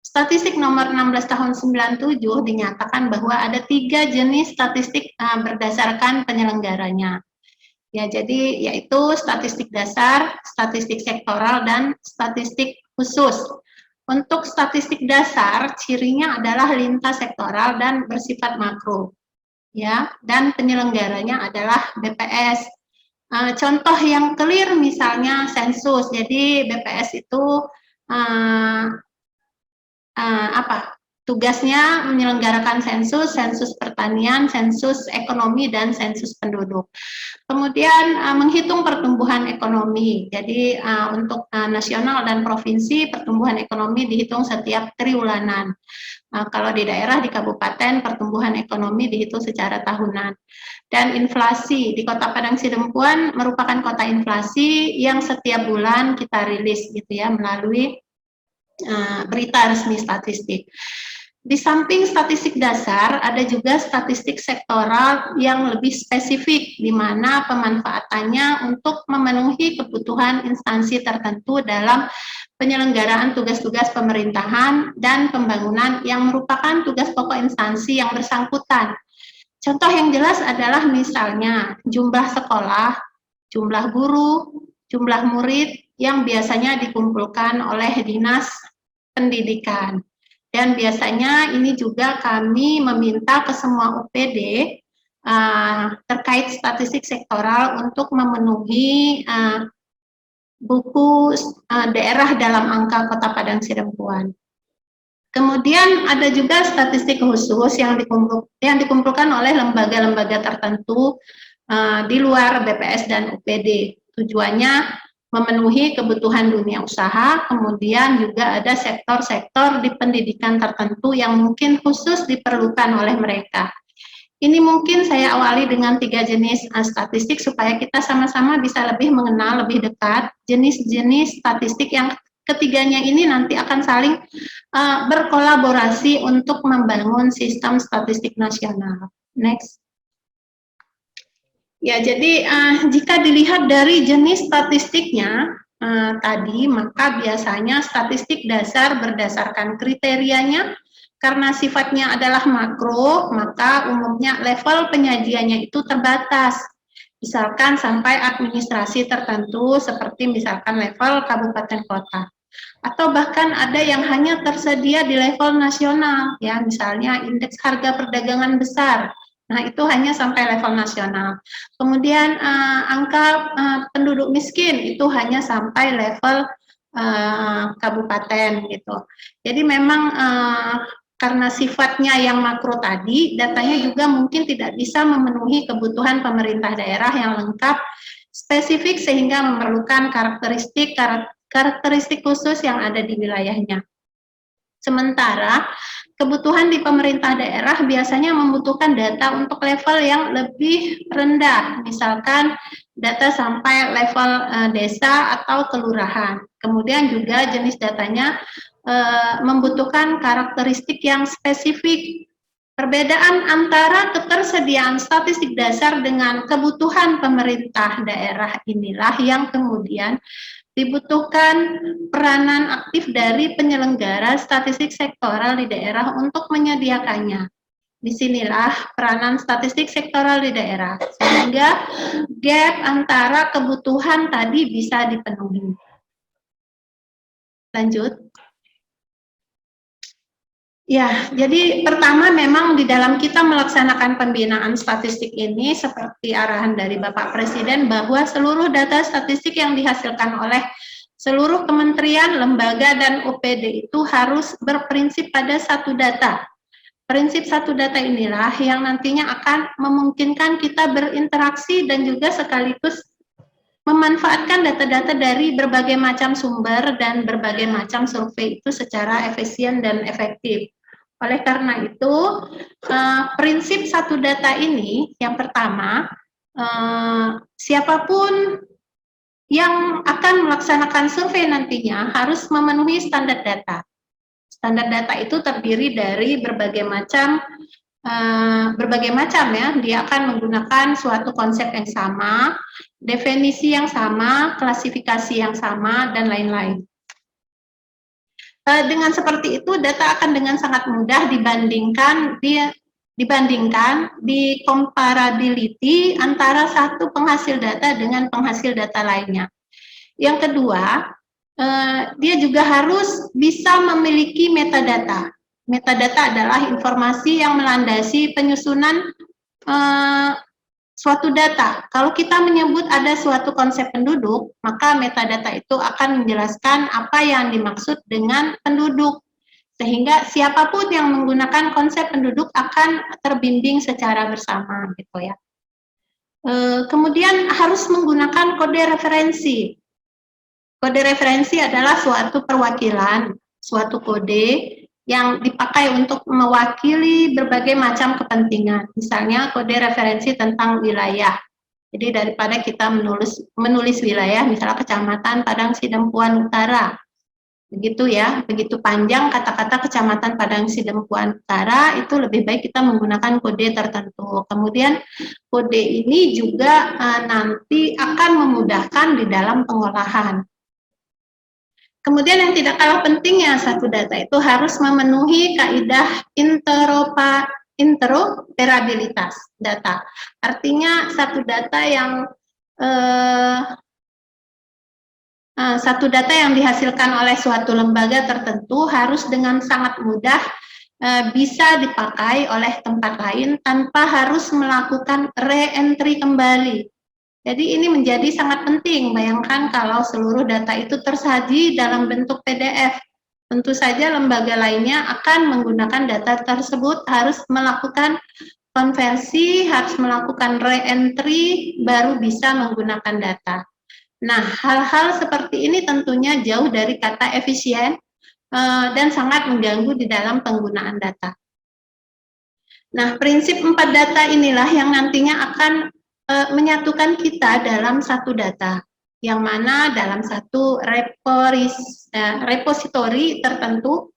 Statistik Nomor 16 Tahun 97 dinyatakan bahwa ada 3 jenis statistik berdasarkan penyelenggaranya. Ya, jadi yaitu statistik dasar, statistik sektoral, dan statistik khusus. Untuk statistik dasar, cirinya adalah lintas sektoral dan bersifat makro. Ya, dan penyelenggaranya adalah BPS. Contoh yang clear misalnya sensus. Jadi BPS itu tugasnya menyelenggarakan sensus, sensus pertanian, sensus ekonomi, dan sensus penduduk. Kemudian menghitung pertumbuhan ekonomi. Jadi untuk nasional dan provinsi pertumbuhan ekonomi dihitung setiap triwulanan. Kalau di daerah, di kabupaten, pertumbuhan ekonomi dihitung secara tahunan. Dan inflasi di Kota Padang Sidempuan merupakan kota inflasi yang setiap bulan kita rilis gitu ya melalui berita resmi statistik. Di samping statistik dasar, ada juga statistik sektoral yang lebih spesifik, di mana pemanfaatannya untuk memenuhi kebutuhan instansi tertentu dalam penyelenggaraan tugas-tugas pemerintahan dan pembangunan yang merupakan tugas pokok instansi yang bersangkutan. Contoh yang jelas adalah misalnya jumlah sekolah, jumlah guru, jumlah murid yang biasanya dikumpulkan oleh Dinas Pendidikan. Dan biasanya ini juga kami meminta ke semua OPD terkait statistik sektoral untuk memenuhi buku daerah dalam angka Kota Padang Sidempuan. Kemudian ada juga statistik khusus yang dikumpulkan oleh lembaga-lembaga tertentu di luar BPS dan UPD. Tujuannya memenuhi kebutuhan dunia usaha, kemudian juga ada sektor-sektor di pendidikan tertentu yang mungkin khusus diperlukan oleh mereka. Ini mungkin saya awali dengan 3 jenis statistik supaya kita sama-sama bisa lebih mengenal lebih dekat jenis-jenis statistik yang ketiganya ini nanti akan saling berkolaborasi untuk membangun sistem statistik nasional. Next. Ya, jadi jika dilihat dari jenis statistiknya, tadi, maka biasanya statistik dasar berdasarkan kriterianya, karena sifatnya adalah makro, maka umumnya level penyajiannya itu terbatas. Misalkan sampai administrasi tertentu, seperti misalkan level kabupaten kota. Atau bahkan ada yang hanya tersedia di level nasional, ya, misalnya indeks harga perdagangan besar. Nah, itu hanya sampai level nasional. Kemudian angka penduduk miskin itu hanya sampai level kabupaten gitu. Jadi memang karena sifatnya yang makro tadi, datanya juga mungkin tidak bisa memenuhi kebutuhan pemerintah daerah yang lengkap, spesifik, sehingga memerlukan karakteristik khusus yang ada di wilayahnya. Sementara kebutuhan di pemerintah daerah biasanya membutuhkan data untuk level yang lebih rendah, misalkan data sampai level desa atau kelurahan. Kemudian juga jenis datanya membutuhkan karakteristik yang spesifik. Perbedaan antara ketersediaan statistik dasar dengan kebutuhan pemerintah daerah inilah yang kemudian dibutuhkan peranan aktif dari penyelenggara statistik sektoral di daerah untuk menyediakannya. Disinilah peranan statistik sektoral di daerah, sehingga gap antara kebutuhan tadi bisa dipenuhi. Lanjut. Ya, jadi pertama memang di dalam kita melaksanakan pembinaan statistik ini seperti arahan dari Bapak Presiden bahwa seluruh data statistik yang dihasilkan oleh seluruh kementerian, lembaga, dan OPD itu harus berprinsip pada satu data. Prinsip satu data inilah yang nantinya akan memungkinkan kita berinteraksi dan juga sekaligus memanfaatkan data-data dari berbagai macam sumber dan berbagai macam survei itu secara efisien dan efektif. Oleh karena itu, prinsip satu data ini yang pertama, siapapun yang akan melaksanakan survei nantinya harus memenuhi standar data. Standar data itu terdiri dari berbagai macam ya, dia akan menggunakan suatu konsep yang sama, definisi yang sama, klasifikasi yang sama, dan lain-lain. Dengan seperti itu, data akan dengan sangat mudah dibandingkan di comparability antara satu penghasil data dengan penghasil data lainnya. Yang kedua, dia juga harus bisa memiliki metadata. Metadata adalah informasi yang melandasi penyusunan suatu data. Kalau kita menyebut ada suatu konsep penduduk, maka metadata itu akan menjelaskan apa yang dimaksud dengan penduduk. Sehingga siapapun yang menggunakan konsep penduduk akan terbimbing secara bersama, gitu ya. Kemudian harus menggunakan kode referensi. Kode referensi adalah suatu perwakilan, suatu kode yang dipakai untuk mewakili berbagai macam kepentingan. Misalnya kode referensi tentang wilayah. Jadi daripada kita menulis wilayah, misalnya Kecamatan Padang Sidempuan Utara. Begitu ya, begitu panjang kata-kata Kecamatan Padang Sidempuan Utara, itu lebih baik kita menggunakan kode tertentu. Kemudian kode ini juga nanti akan memudahkan di dalam pengolahan. Kemudian yang tidak kalah pentingnya, satu data itu harus memenuhi kaidah interoperabilitas data. Artinya satu data yang dihasilkan oleh suatu lembaga tertentu harus dengan sangat mudah bisa dipakai oleh tempat lain tanpa harus melakukan re-entry kembali. Jadi ini menjadi sangat penting. Bayangkan kalau seluruh data itu tersaji dalam bentuk PDF. Tentu saja lembaga lainnya akan menggunakan data tersebut, harus melakukan konversi, harus melakukan re-entry, baru bisa menggunakan data. Nah, hal-hal seperti ini tentunya jauh dari kata efisien dan sangat mengganggu di dalam penggunaan data. Nah, prinsip 4 data inilah yang nantinya akan menyatukan kita dalam satu data, yang mana dalam satu repository tertentu,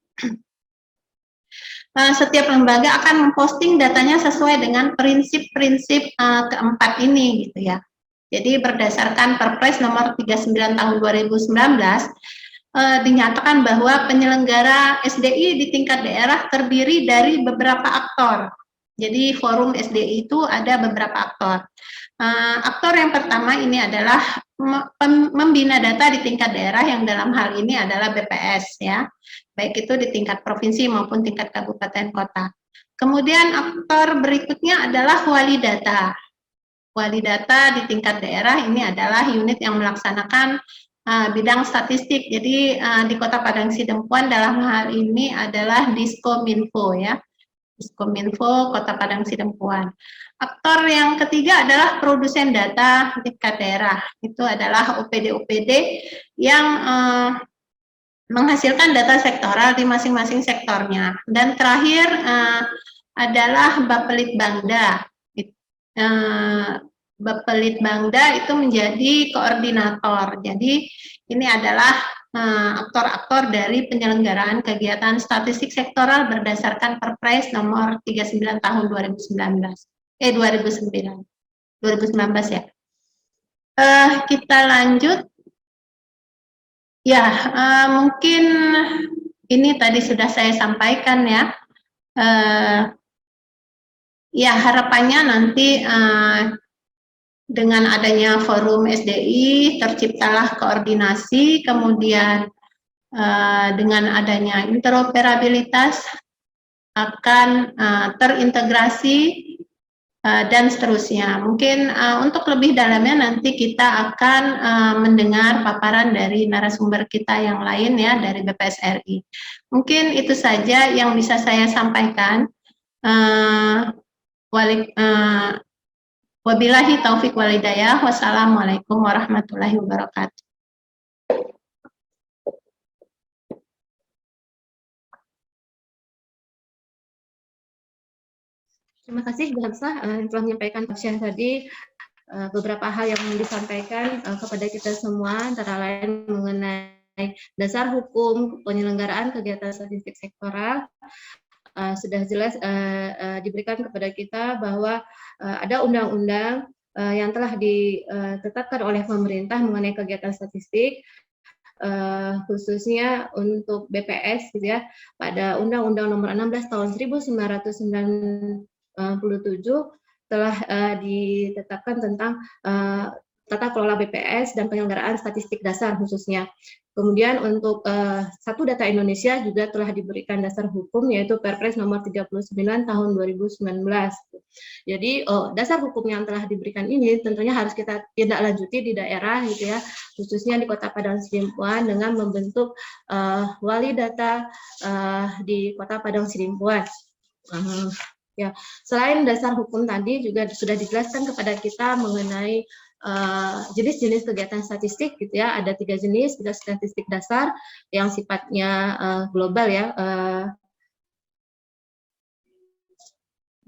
setiap lembaga akan memposting datanya sesuai dengan prinsip-prinsip keempat ini, gitu ya. Jadi berdasarkan Perpres nomor 39 tahun 2019, dinyatakan bahwa penyelenggara SDI di tingkat daerah terdiri dari beberapa aktor. Jadi forum SDI itu ada beberapa aktor. Aktor yang pertama ini adalah membina data di tingkat daerah, yang dalam hal ini adalah BPS ya, baik itu di tingkat provinsi maupun tingkat kabupaten kota. Kemudian aktor berikutnya adalah wali data. Wali data di tingkat daerah ini adalah unit yang melaksanakan bidang statistik. Jadi di Kota Padang Sidempuan dalam hal ini adalah Diskominfo ya. Diskominfo Kota Padang Sidempuan. Aktor yang ketiga adalah produsen data tingkat daerah. Itu adalah OPD-OPD yang menghasilkan data sektoral di masing-masing sektornya. Dan terakhir adalah Bapelitbangda. Bapelitbangda itu menjadi koordinator. Jadi ini adalah aktor-aktor dari penyelenggaraan kegiatan statistik sektoral berdasarkan Perpres nomor 39 tahun 2019 ya. Kita lanjut. Ya, mungkin ini tadi sudah saya sampaikan ya. Ya, harapannya nanti dengan adanya forum SDI terciptalah koordinasi, kemudian dengan adanya interoperabilitas akan terintegrasi dan seterusnya. Mungkin untuk lebih dalamnya nanti kita akan mendengar paparan dari narasumber kita yang lain ya, dari BPS RI. Mungkin itu saja yang bisa saya sampaikan. Wabillahi taufik walhidayah. Wassalamualaikum warahmatullahi wabarakatuh. Terima kasih Bu Hafsah yang telah menyampaikan kajian tadi. Beberapa hal yang disampaikan kepada kita semua, antara lain mengenai dasar hukum penyelenggaraan kegiatan statistik sektoral. Sudah jelas diberikan kepada kita bahwa ada undang-undang yang telah ditetapkan oleh pemerintah mengenai kegiatan statistik, khususnya untuk BPS gitu ya, pada Undang-Undang Nomor 16 Tahun 1997 telah ditetapkan tentang tata kelola BPS dan penyelenggaraan statistik dasar khususnya. Kemudian untuk Satu Data Indonesia juga telah diberikan dasar hukum, yaitu Perpres nomor 39 tahun 2019. Jadi dasar hukum yang telah diberikan ini tentunya harus kita tindak lanjuti di daerah gitu ya, khususnya di Kota Padang Sidempuan dengan membentuk wali data di Kota Padang Sidempuan. Ya, selain dasar hukum tadi juga sudah dijelaskan kepada kita mengenai jenis-jenis kegiatan statistik gitu ya. Ada 3 jenis statistik dasar yang sifatnya global ya,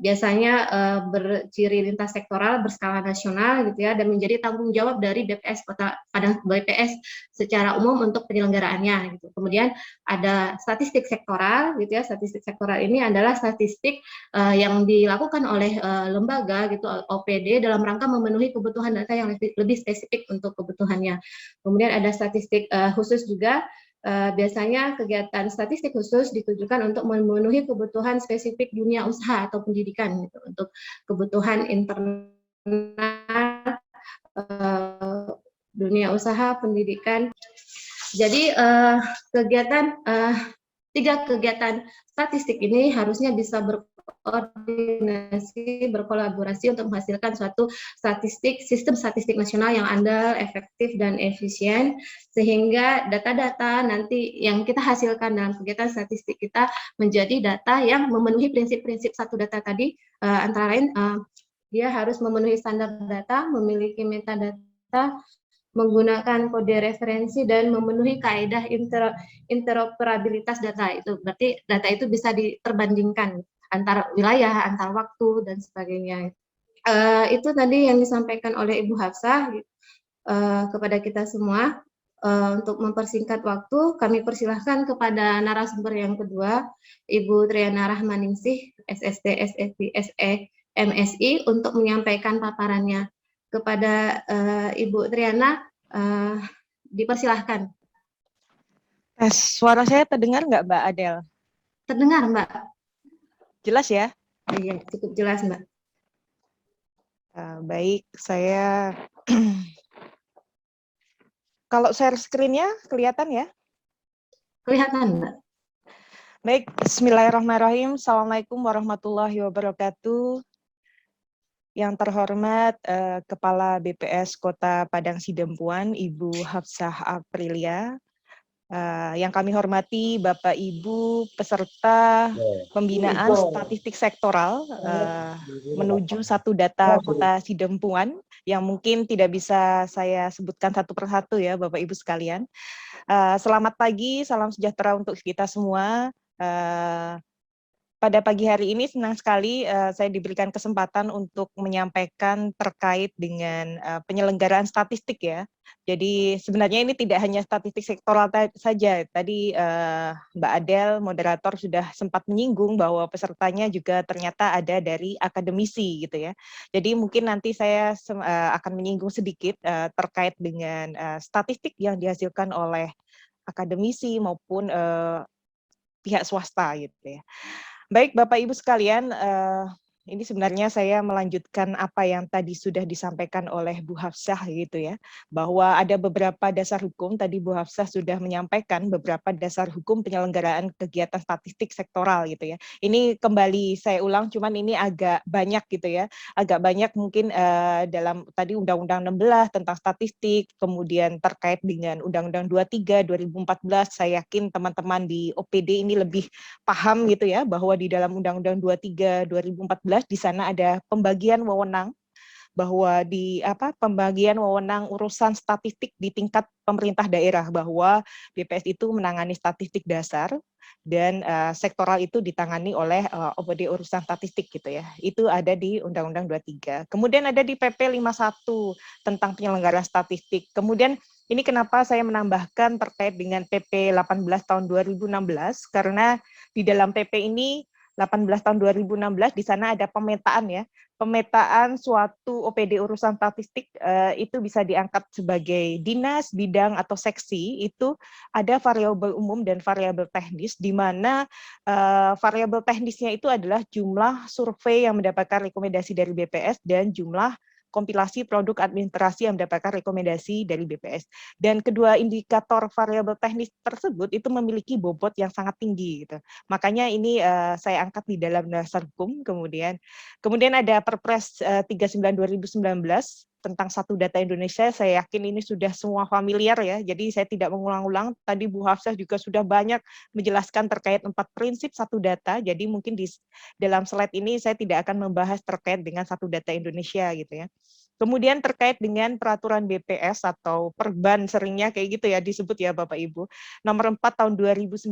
biasanya berciri lintas sektoral berskala nasional gitu ya, dan menjadi tanggung jawab dari BPS Kota Padang BPS secara umum untuk penyelenggaraannya gitu. Kemudian ada statistik sektoral gitu ya. Statistik sektoral ini adalah statistik yang dilakukan oleh lembaga gitu, OPD, dalam rangka memenuhi kebutuhan data yang lebih spesifik untuk kebutuhannya. Kemudian ada statistik khusus juga. Biasanya kegiatan statistik khusus ditujukan untuk memenuhi kebutuhan spesifik dunia usaha atau pendidikan gitu, untuk kebutuhan internal dunia usaha, pendidikan. Jadi tiga kegiatan statistik ini harusnya bisa berkoordinasi, berkolaborasi untuk menghasilkan suatu sistem statistik nasional yang andal, efektif, dan efisien, sehingga data-data nanti yang kita hasilkan dalam kegiatan statistik kita menjadi data yang memenuhi prinsip-prinsip Satu Data tadi, antara lain dia harus memenuhi standar data, memiliki metadata, menggunakan kode referensi, dan memenuhi kaedah interoperabilitas data. Itu berarti data itu bisa diterbandingkan antar wilayah, antar waktu, dan sebagainya. Itu tadi yang disampaikan oleh Ibu Hafsah kepada kita semua. Untuk mempersingkat waktu, kami persilahkan kepada narasumber yang kedua, Ibu Triana Rahmaningsih, SST, SFI, SE, MSI, untuk menyampaikan paparannya. kepada Ibu Triana, dipersilahkan. Suara saya terdengar nggak, Mbak Adel? Terdengar, Mbak? Jelas ya? Iya, cukup jelas, Mbak. Baik, saya kalau share screen-nya kelihatan ya? Kelihatan, Mbak. Baik, Bismillahirrahmanirrahim. Assalamualaikum warahmatullahi wabarakatuh. Yang terhormat Kepala BPS Kota Padang Sidempuan, Ibu Hafsah Aprilia. Yang kami hormati Bapak Ibu peserta pembinaan statistik sektoral menuju satu data Kota Sidempuan yang mungkin tidak bisa saya sebutkan satu persatu ya Bapak Ibu sekalian. Selamat pagi, salam sejahtera untuk kita semua. Pada pagi hari ini senang sekali saya diberikan kesempatan untuk menyampaikan terkait dengan penyelenggaraan statistik ya. Jadi sebenarnya ini tidak hanya statistik sektoral saja. Tadi Mbak Adel, moderator, sudah sempat menyinggung bahwa pesertanya juga ternyata ada dari akademisi gitu ya. Jadi mungkin nanti saya akan menyinggung sedikit terkait dengan statistik yang dihasilkan oleh akademisi maupun pihak swasta gitu ya. Baik, Bapak Ibu sekalian, ini sebenarnya saya melanjutkan apa yang tadi sudah disampaikan oleh Bu Hafsah gitu ya, bahwa ada beberapa dasar hukum, tadi Bu Hafsah sudah menyampaikan beberapa dasar hukum penyelenggaraan kegiatan statistik sektoral gitu ya. Ini kembali saya ulang, cuman ini agak banyak gitu ya, agak banyak mungkin dalam tadi Undang-Undang 16 tentang statistik, kemudian terkait dengan Undang-Undang 23 2014, saya yakin teman-teman di OPD ini lebih paham gitu ya, bahwa di dalam Undang-Undang 23 2014 di sana ada pembagian wewenang, bahwa di pembagian wewenang urusan statistik di tingkat pemerintah daerah, bahwa BPS itu menangani statistik dasar dan sektoral itu ditangani oleh OPD urusan statistik gitu ya. Itu ada di Undang-Undang 23. Kemudian ada di PP 51 tentang penyelenggaraan statistik. Kemudian ini kenapa saya menambahkan terkait dengan PP 18 tahun 2016, karena di dalam PP ini 18 tahun 2016 di sana ada pemetaan ya. Pemetaan suatu OPD urusan statistik itu bisa diangkat sebagai dinas, bidang atau seksi. Itu ada variabel umum dan variabel teknis, di mana variabel teknisnya itu adalah jumlah survei yang mendapatkan rekomendasi dari BPS dan jumlah kompilasi produk administrasi yang mendapatkan rekomendasi dari BPS. Dan kedua indikator variabel teknis tersebut itu memiliki bobot yang sangat tinggi gitu. Makanya ini saya angkat di dalam dasar hukum. Kemudian ada Perpres 39 2019 tentang Satu Data Indonesia. Saya yakin ini sudah semua familiar ya. Jadi saya tidak mengulang-ulang. Tadi Bu Hafsah juga sudah banyak menjelaskan terkait 4 prinsip satu data. Jadi mungkin di dalam slide ini saya tidak akan membahas terkait dengan Satu Data Indonesia gitu ya. Kemudian terkait dengan peraturan BPS atau Perban, seringnya kayak gitu ya disebut ya Bapak Ibu, nomor 4 tahun 2019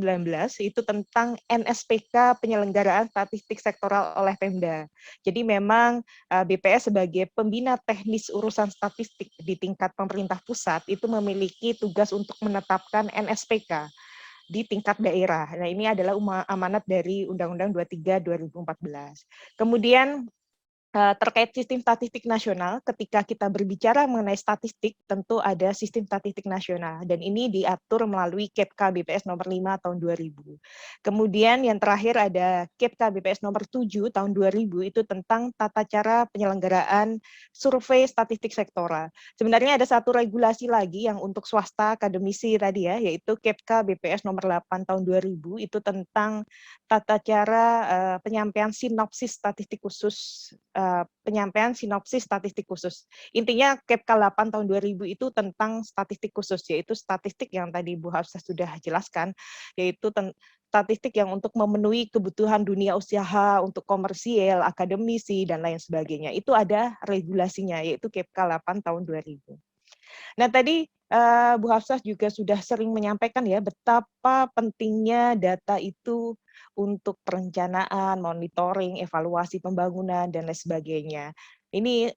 itu tentang NSPK penyelenggaraan statistik sektoral oleh Pemda. Jadi memang BPS sebagai pembina teknis urusan statistik di tingkat pemerintah pusat itu memiliki tugas untuk menetapkan NSPK di tingkat daerah. Nah, ini adalah amanat dari Undang-Undang 23 2014. Kemudian terkait sistem statistik nasional, ketika kita berbicara mengenai statistik, tentu ada sistem statistik nasional, dan ini diatur melalui KEPK BPS nomor 5 tahun 2000. Kemudian yang terakhir ada KEPK BPS nomor 7 tahun 2000, itu tentang tata cara penyelenggaraan survei statistik sektoral. Sebenarnya ada satu regulasi lagi yang untuk swasta akademisi tadi ya, yaitu KEPK BPS nomor 8 tahun 2000, itu tentang tata cara penyampaian sinopsis statistik khusus, penyampaian sinopsis statistik khusus. Intinya KEPK 8 tahun 2000 itu tentang statistik khusus, yaitu statistik yang tadi Bu Hafsah sudah jelaskan, yaitu statistik yang untuk memenuhi kebutuhan dunia usaha, untuk komersial, akademisi, dan lain sebagainya. Itu ada regulasinya, yaitu KEPK 8 tahun 2000. Nah, tadi Bu Hafsah juga sudah sering menyampaikan ya betapa pentingnya data itu untuk perencanaan, monitoring, evaluasi pembangunan, dan lain sebagainya. Ini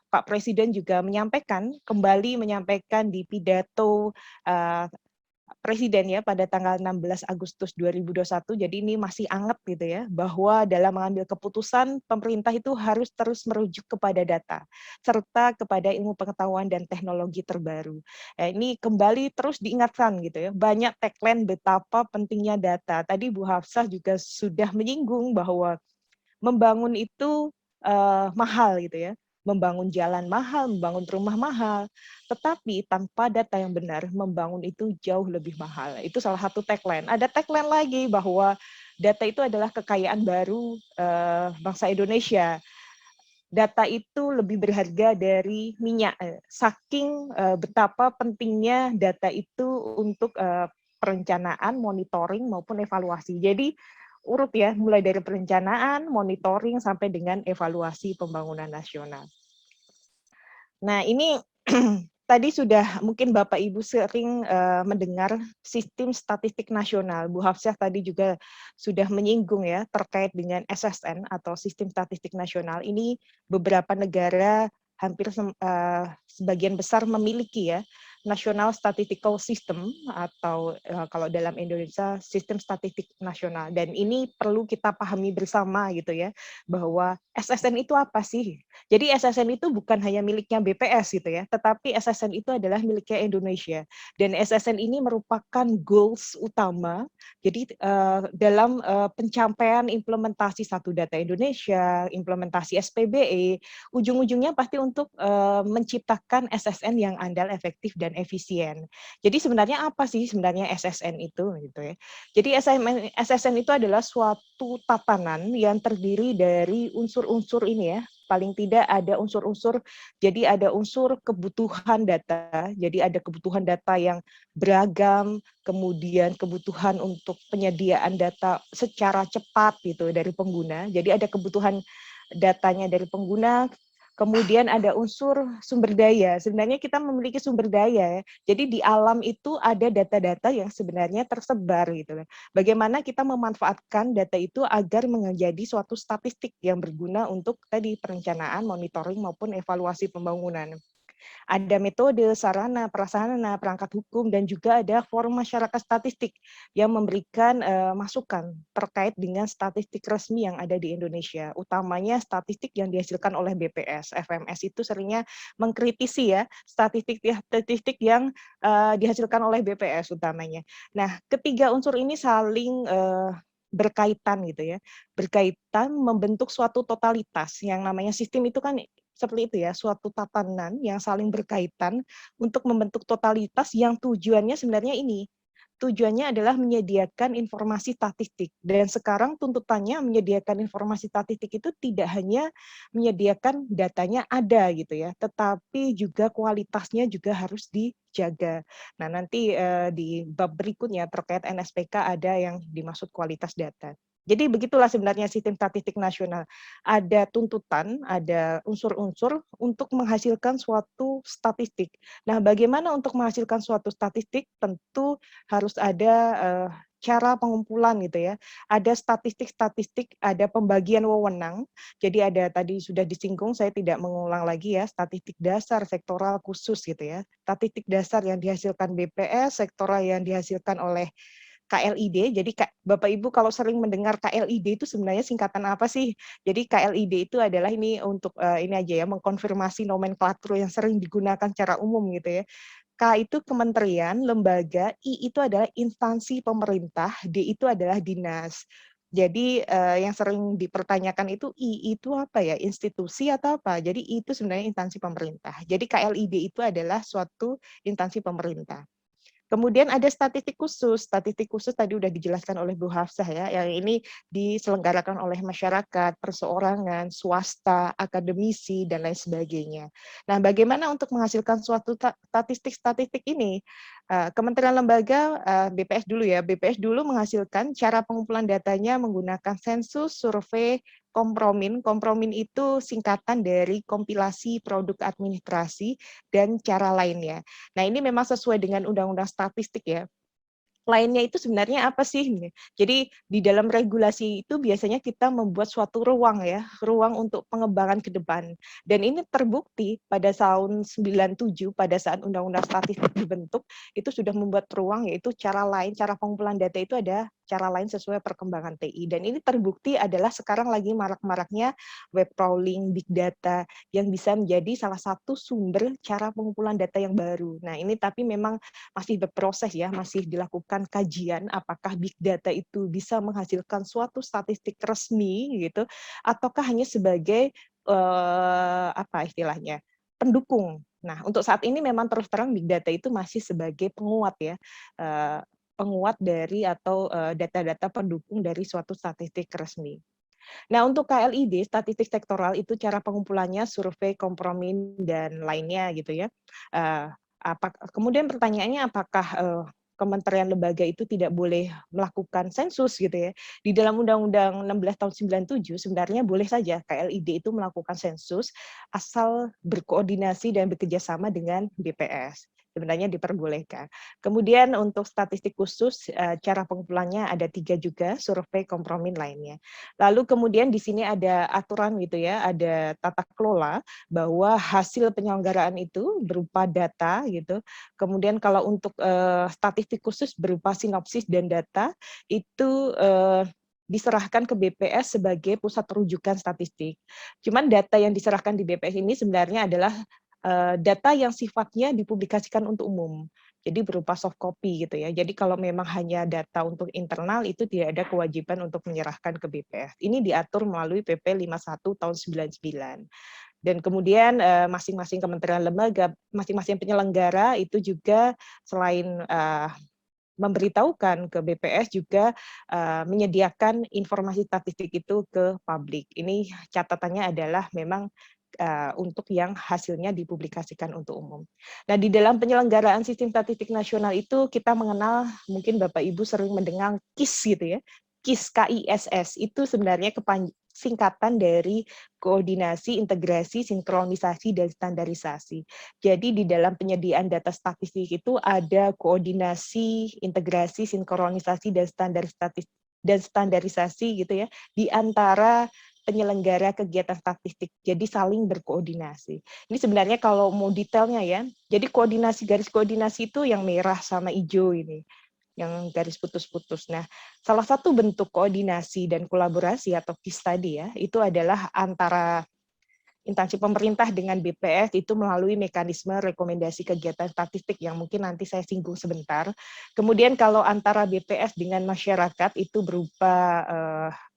Pak Presiden juga kembali menyampaikan di pidato Presiden ya pada tanggal 16 Agustus 2021. Jadi ini masih anget gitu ya, bahwa dalam mengambil keputusan pemerintah itu harus terus merujuk kepada data serta kepada ilmu pengetahuan dan teknologi terbaru. Ini kembali terus diingatkan gitu ya. Banyak tagline betapa pentingnya data. Tadi Bu Hafsah juga sudah menyinggung bahwa membangun itu mahal gitu ya. Membangun jalan mahal, membangun rumah mahal, tetapi tanpa data yang benar, membangun itu jauh lebih mahal. Itu salah satu tagline. Ada tagline lagi bahwa data itu adalah kekayaan baru bangsa Indonesia. Data itu lebih berharga dari minyak. Saking betapa pentingnya data itu untuk perencanaan, monitoring, maupun evaluasi. Jadi urut ya, mulai dari perencanaan, monitoring, sampai dengan evaluasi pembangunan nasional. Nah, ini tadi sudah mungkin Bapak Ibu sering mendengar sistem statistik nasional. Bu Hafsah tadi juga sudah menyinggung ya terkait dengan SSN atau sistem statistik nasional. Ini beberapa negara hampir sebagian besar memiliki ya National Statistical System atau kalau dalam Indonesia sistem statistik nasional. Dan ini perlu kita pahami bersama gitu ya, bahwa SSN itu apa sih? Jadi SSN itu bukan hanya miliknya BPS gitu ya, tetapi SSN itu adalah miliknya Indonesia. Dan SSN ini merupakan goals utama. Jadi dalam pencapaian implementasi Satu Data Indonesia, implementasi SPBE, ujung-ujungnya pasti untuk menciptakan SSN yang andal, efektif, dan efisien. Jadi sebenarnya apa sih sebenarnya SSN itu gitu ya. Jadi SSN itu adalah suatu tatanan yang terdiri dari unsur-unsur ini ya. Paling tidak ada unsur-unsur, jadi ada unsur kebutuhan data, jadi ada kebutuhan data yang beragam, kemudian kebutuhan untuk penyediaan data secara cepat gitu dari pengguna. Jadi ada kebutuhan datanya dari pengguna, kemudian ada unsur sumber daya. Sebenarnya kita memiliki sumber daya, jadi di alam itu ada data-data yang sebenarnya tersebar gitu. Bagaimana kita memanfaatkan data itu agar menjadi suatu statistik yang berguna untuk tadi perencanaan, monitoring maupun evaluasi pembangunan. Ada metode, sarana, prasarana, perangkat hukum, dan juga ada forum masyarakat statistik yang memberikan masukan terkait dengan statistik resmi yang ada di Indonesia, utamanya statistik yang dihasilkan oleh BPS. FMS itu seringnya mengkritisi ya statistik yang dihasilkan oleh BPS utamanya. Nah, ketiga unsur ini saling berkaitan gitu ya, berkaitan membentuk suatu totalitas. Yang namanya sistem itu kan seperti itu ya, suatu tatanan yang saling berkaitan untuk membentuk totalitas yang tujuannya sebenarnya ini. Tujuannya adalah menyediakan informasi statistik. Dan sekarang tuntutannya menyediakan informasi statistik itu tidak hanya menyediakan datanya ada gitu ya, tetapi juga kualitasnya juga harus dijaga. Nah, nanti di bab berikutnya terkait NSPK ada yang dimaksud kualitas data. Jadi begitulah sebenarnya sistem statistik nasional. Ada tuntutan, ada unsur-unsur untuk menghasilkan suatu statistik. Nah, bagaimana untuk menghasilkan suatu statistik? Tentu harus ada cara pengumpulan gitu ya. Ada statistik-statistik, ada pembagian wewenang. Jadi ada tadi sudah disinggung, saya tidak mengulang lagi ya, statistik dasar, sektoral, khusus gitu ya. Statistik dasar yang dihasilkan BPS, sektoral yang dihasilkan oleh KLID. Jadi Bapak Ibu kalau sering mendengar KLID itu sebenarnya singkatan apa sih? Jadi KLID itu adalah ini untuk ini aja ya, mengkonfirmasi nomenklatur yang sering digunakan secara umum gitu ya. K itu kementerian, lembaga, I itu adalah instansi pemerintah, D itu adalah dinas. Jadi yang sering dipertanyakan itu I itu apa ya? Institusi atau apa? Jadi I itu sebenarnya instansi pemerintah. Jadi KLID itu adalah suatu instansi pemerintah. Kemudian ada statistik khusus. Statistik khusus tadi udah dijelaskan oleh Bu Hafsah ya, yang ini diselenggarakan oleh masyarakat, perseorangan, swasta, akademisi, dan lain sebagainya. Nah, bagaimana untuk menghasilkan suatu statistik-statistik ini? Kementerian lembaga, BPS dulu ya, BPS dulu menghasilkan cara pengumpulan datanya menggunakan sensus, survei, kompromin. Kompromin itu singkatan dari kompilasi produk administrasi dan cara lainnya. Nah, ini memang sesuai dengan Undang-Undang Statistik ya. lainnya itu sebenarnya apa sih? Jadi di dalam regulasi itu biasanya kita membuat suatu ruang ya, ruang untuk pengembangan ke depan. Dan ini terbukti pada tahun 97 pada saat Undang-Undang Statistik dibentuk, itu sudah membuat ruang, yaitu cara lain, cara pengumpulan data itu ada cara lain sesuai perkembangan TI. Dan ini terbukti adalah sekarang lagi marak-maraknya web crawling, big data, yang bisa menjadi salah satu sumber cara pengumpulan data yang baru. Nah ini tapi memang masih berproses ya, masih dilakukan kajian apakah big data itu bisa menghasilkan suatu statistik resmi gitu, ataukah hanya sebagai apa istilahnya, pendukung. Nah untuk saat ini memang terus terang big data itu masih sebagai penguat ya, penguat dari atau data-data pendukung dari suatu statistik resmi. Nah, untuk KLID, statistik sektoral itu cara pengumpulannya survei, kompromi, dan lainnya gitu ya. Kemudian pertanyaannya apakah kementerian lembaga itu tidak boleh melakukan sensus gitu ya. Di dalam Undang-Undang 16 tahun 97 sebenarnya boleh saja KLID itu melakukan sensus asal berkoordinasi dan bekerjasama dengan BPS. Sebenarnya diperbolehkan. Kemudian untuk statistik khusus, cara pengumpulannya ada 3 juga, survei, kompromi lainnya. Lalu kemudian di sini ada aturan gitu ya, ada tata kelola bahwa hasil penyelenggaraan itu berupa data gitu. Kemudian kalau untuk statistik khusus berupa sinopsis dan data itu diserahkan ke BPS sebagai pusat rujukan statistik. Cuman data yang diserahkan di BPS ini sebenarnya adalah data yang sifatnya dipublikasikan untuk umum. Jadi berupa soft copy gitu ya. Jadi kalau memang hanya data untuk internal itu tidak ada kewajiban untuk menyerahkan ke BPS. Ini diatur melalui PP 51 tahun 99. Dan kemudian masing-masing kementerian lembaga, masing-masing penyelenggara itu juga selain memberitahukan ke BPS juga menyediakan informasi statistik itu ke publik. Ini catatannya adalah memang untuk yang hasilnya dipublikasikan untuk umum. Nah, di dalam penyelenggaraan sistem statistik nasional itu kita mengenal, mungkin Bapak Ibu sering mendengar KISS gitu ya. KISS, KISS itu sebenarnya singkatan dari koordinasi, integrasi, sinkronisasi, dan standarisasi. Jadi di dalam penyediaan data statistik itu ada koordinasi, integrasi, sinkronisasi, dan standarisasi gitu ya di antara penyelenggara kegiatan statistik, jadi saling berkoordinasi. Ini sebenarnya kalau mau detailnya ya, jadi garis koordinasi itu yang merah sama hijau ini, yang garis putus-putus. Nah, salah satu bentuk koordinasi dan kolaborasi atau KIS tadi ya, itu adalah antara instansi pemerintah dengan BPS itu melalui mekanisme rekomendasi kegiatan statistik yang mungkin nanti saya singgung sebentar. Kemudian kalau antara BPS dengan masyarakat itu berupa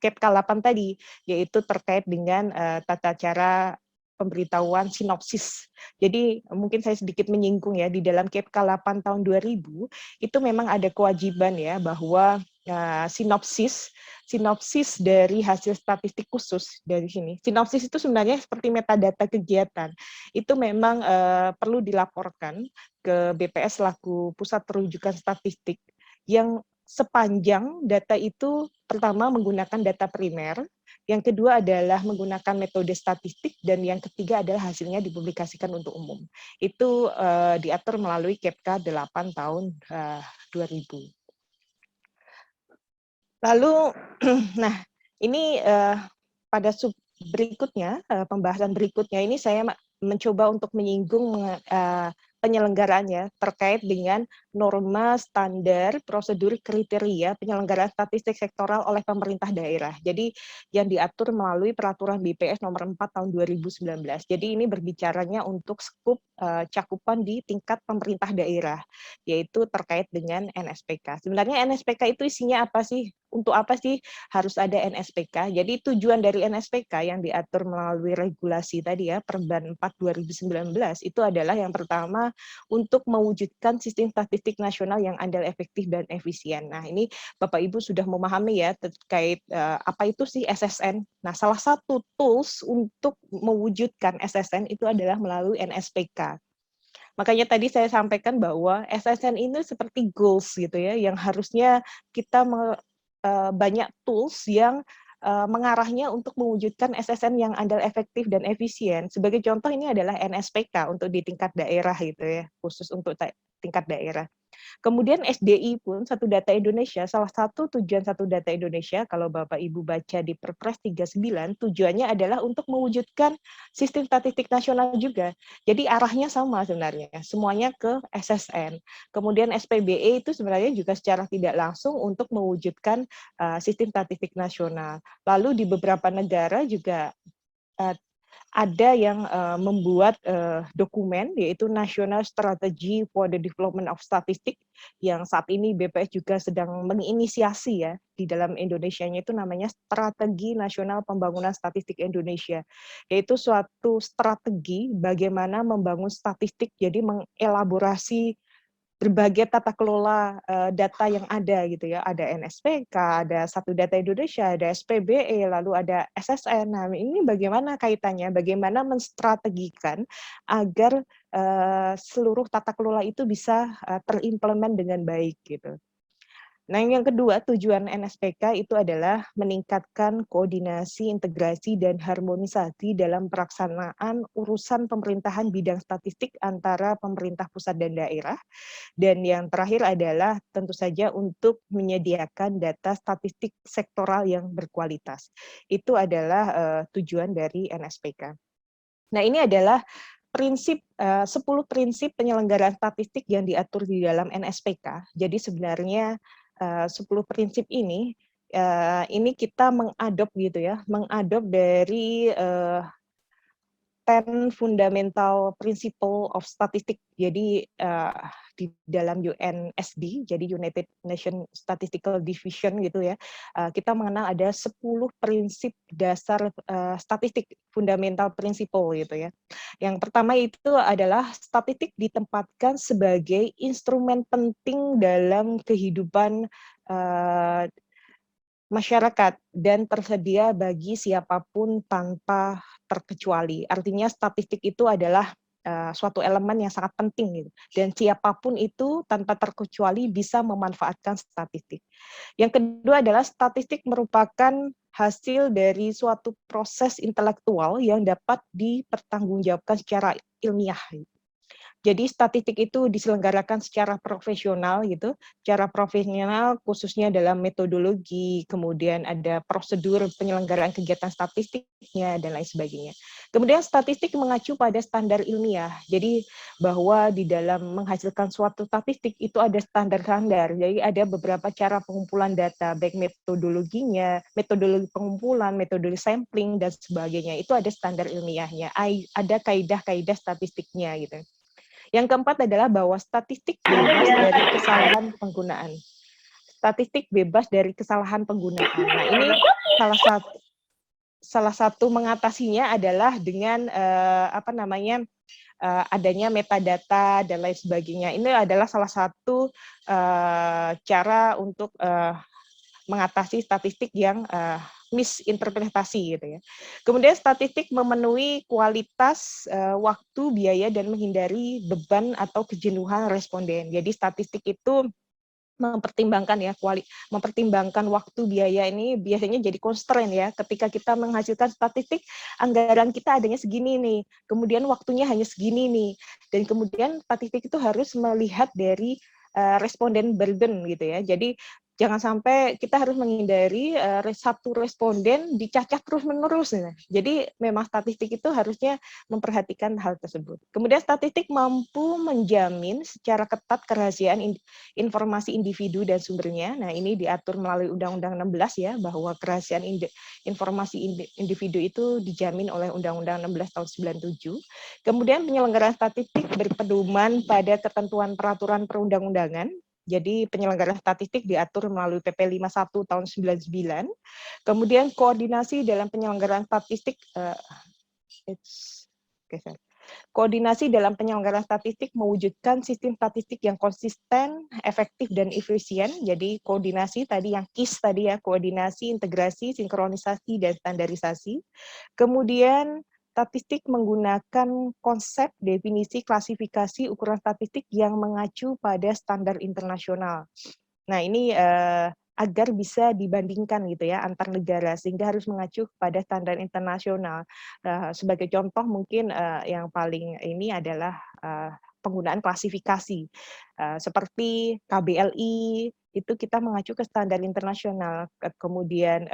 KEPK 8 tadi, yaitu terkait dengan tata cara pemberitahuan sinopsis. Jadi mungkin saya sedikit menyinggung ya, di dalam KEPK 8 tahun 2000 itu memang ada kewajiban ya bahwa sinopsis dari hasil statistik khusus dari sini. Sinopsis itu sebenarnya seperti metadata kegiatan. Itu memang perlu dilaporkan ke BPS selaku pusat rujukan statistik yang sepanjang data itu pertama menggunakan data primer, yang kedua adalah menggunakan metode statistik, dan yang ketiga adalah hasilnya dipublikasikan untuk umum. Itu diatur melalui KEPK 8 tahun 2000. Lalu, nah ini pada sub berikutnya, pembahasan berikutnya ini saya mencoba untuk menyinggung penyelenggaraannya terkait dengan norma, standar, prosedur, kriteria penyelenggaraan statistik sektoral oleh pemerintah daerah. Jadi yang diatur melalui peraturan BPS nomor 4 tahun 2019. Jadi ini berbicaranya untuk skup cakupan di tingkat pemerintah daerah, yaitu terkait dengan NSPK. Sebenarnya NSPK itu isinya apa sih? Untuk apa sih harus ada NSPK? Jadi tujuan dari NSPK yang diatur melalui regulasi tadi ya, Perban 4 2019 itu adalah yang pertama untuk mewujudkan sistem statistik nasional yang andal, efektif, dan efisien. Nah, ini Bapak Ibu sudah memahami ya terkait apa itu sih SSN. Nah, salah satu tools untuk mewujudkan SSN itu adalah melalui NSPK. Makanya tadi saya sampaikan bahwa SSN ini seperti goals gitu ya, yang harusnya kita banyak tools yang mengarahnya untuk mewujudkan SSN yang andal, efektif, dan efisien. Sebagai contoh ini adalah NSPK untuk di tingkat daerah gitu ya, khusus untuk tingkat daerah. Kemudian SDI pun, Satu Data Indonesia, salah satu tujuan Satu Data Indonesia, kalau Bapak Ibu baca di Perpres 39, tujuannya adalah untuk mewujudkan sistem statistik nasional juga. Jadi arahnya sama sebenarnya, semuanya ke SSN. Kemudian SPBE itu sebenarnya juga secara tidak langsung untuk mewujudkan sistem statistik nasional. Lalu di beberapa negara juga ada yang membuat dokumen, yaitu National Strategy for the Development of Statistics, yang saat ini BPS juga sedang menginisiasi ya, di dalam Indonesianya itu namanya Strategi Nasional Pembangunan Statistik Indonesia, yaitu suatu strategi bagaimana membangun statistik, jadi mengelaborasi berbagai tata kelola data yang ada gitu ya, ada NSPK, ada Satu Data Indonesia, ada SPBE, lalu ada SSN. Nah, ini bagaimana kaitannya? Bagaimana menstrategikan agar seluruh tata kelola itu bisa terimplement dengan baik gitu. Nah, yang kedua, tujuan NSPK itu adalah meningkatkan koordinasi, integrasi, dan harmonisasi dalam pelaksanaan urusan pemerintahan bidang statistik antara pemerintah pusat dan daerah. Dan yang terakhir adalah tentu saja untuk menyediakan data statistik sektoral yang berkualitas. Itu adalah tujuan dari NSPK. Nah, ini adalah 10 prinsip penyelenggaraan statistik yang diatur di dalam NSPK. Jadi sebenarnya 10 prinsip ini kita mengadop gitu ya, mengadop dari 10 fundamental principle of statistics. Jadi di dalam UNSD, jadi United Nations Statistical Division gitu ya, kita mengenal ada 10 prinsip dasar statistik, fundamental principle gitu ya. Yang pertama itu adalah statistik ditempatkan sebagai instrumen penting dalam kehidupan masyarakat dan tersedia bagi siapapun tanpa terkecuali. Artinya statistik itu adalah suatu elemen yang sangat penting gitu. Dan siapapun itu tanpa terkecuali bisa memanfaatkan statistik. Yang kedua adalah statistik merupakan hasil dari suatu proses intelektual yang dapat dipertanggungjawabkan secara ilmiah. Jadi statistik itu diselenggarakan secara profesional gitu, secara profesional khususnya dalam metodologi, kemudian ada prosedur penyelenggaraan kegiatan statistiknya dan lain sebagainya. Kemudian statistik mengacu pada standar ilmiah. Jadi bahwa di dalam menghasilkan suatu statistik itu ada standar-standar. Jadi ada beberapa cara pengumpulan data, baik metodologinya, metodologi pengumpulan, metodologi sampling dan sebagainya. Itu ada standar ilmiahnya, ada kaidah-kaidah statistiknya gitu. Yang keempat adalah bahwa statistik bebas dari kesalahan penggunaan. Statistik bebas dari kesalahan penggunaan. Nah, ini salah satu mengatasinya adalah dengan adanya metadata dan lain sebagainya. Ini adalah salah satu cara untuk mengatasi statistik yang misinterpretasi gitu ya. Kemudian statistik memenuhi kualitas, waktu, biaya dan menghindari beban atau kejenuhan responden. Jadi statistik itu mempertimbangkan ya mempertimbangkan waktu, biaya, ini biasanya jadi constraint ya. Ketika kita menghasilkan statistik, anggaran kita adanya segini nih, kemudian waktunya hanya segini nih, dan kemudian statistik itu harus melihat dari responden burden gitu ya. Jadi jangan sampai kita harus menghindari satu responden dicacat terus-menerus. Jadi memang statistik itu harusnya memperhatikan hal tersebut. Kemudian statistik mampu menjamin secara ketat kerahasiaan informasi individu dan sumbernya. Nah, ini diatur melalui Undang-Undang 16 ya, bahwa kerahasiaan informasi individu itu dijamin oleh Undang-Undang 16 tahun 97. Kemudian penyelenggaraan statistik berpedoman pada ketentuan peraturan perundang-undangan. Jadi penyelenggaraan statistik diatur melalui PP 51 tahun 99. Kemudian koordinasi dalam penyelenggaraan statistik koordinasi dalam penyelenggaraan statistik mewujudkan sistem statistik yang konsisten, efektif dan efisien. Jadi koordinasi tadi yang KIS tadi ya, koordinasi, integrasi, sinkronisasi dan standarisasi. Kemudian statistik menggunakan konsep, definisi, klasifikasi, ukuran statistik yang mengacu pada standar internasional. Nah, ini agar bisa dibandingkan gitu ya antar negara, sehingga harus mengacu pada standar internasional. Sebagai contoh mungkin yang paling ini adalah penggunaan klasifikasi seperti KBLI itu kita mengacu ke standar internasional, kemudian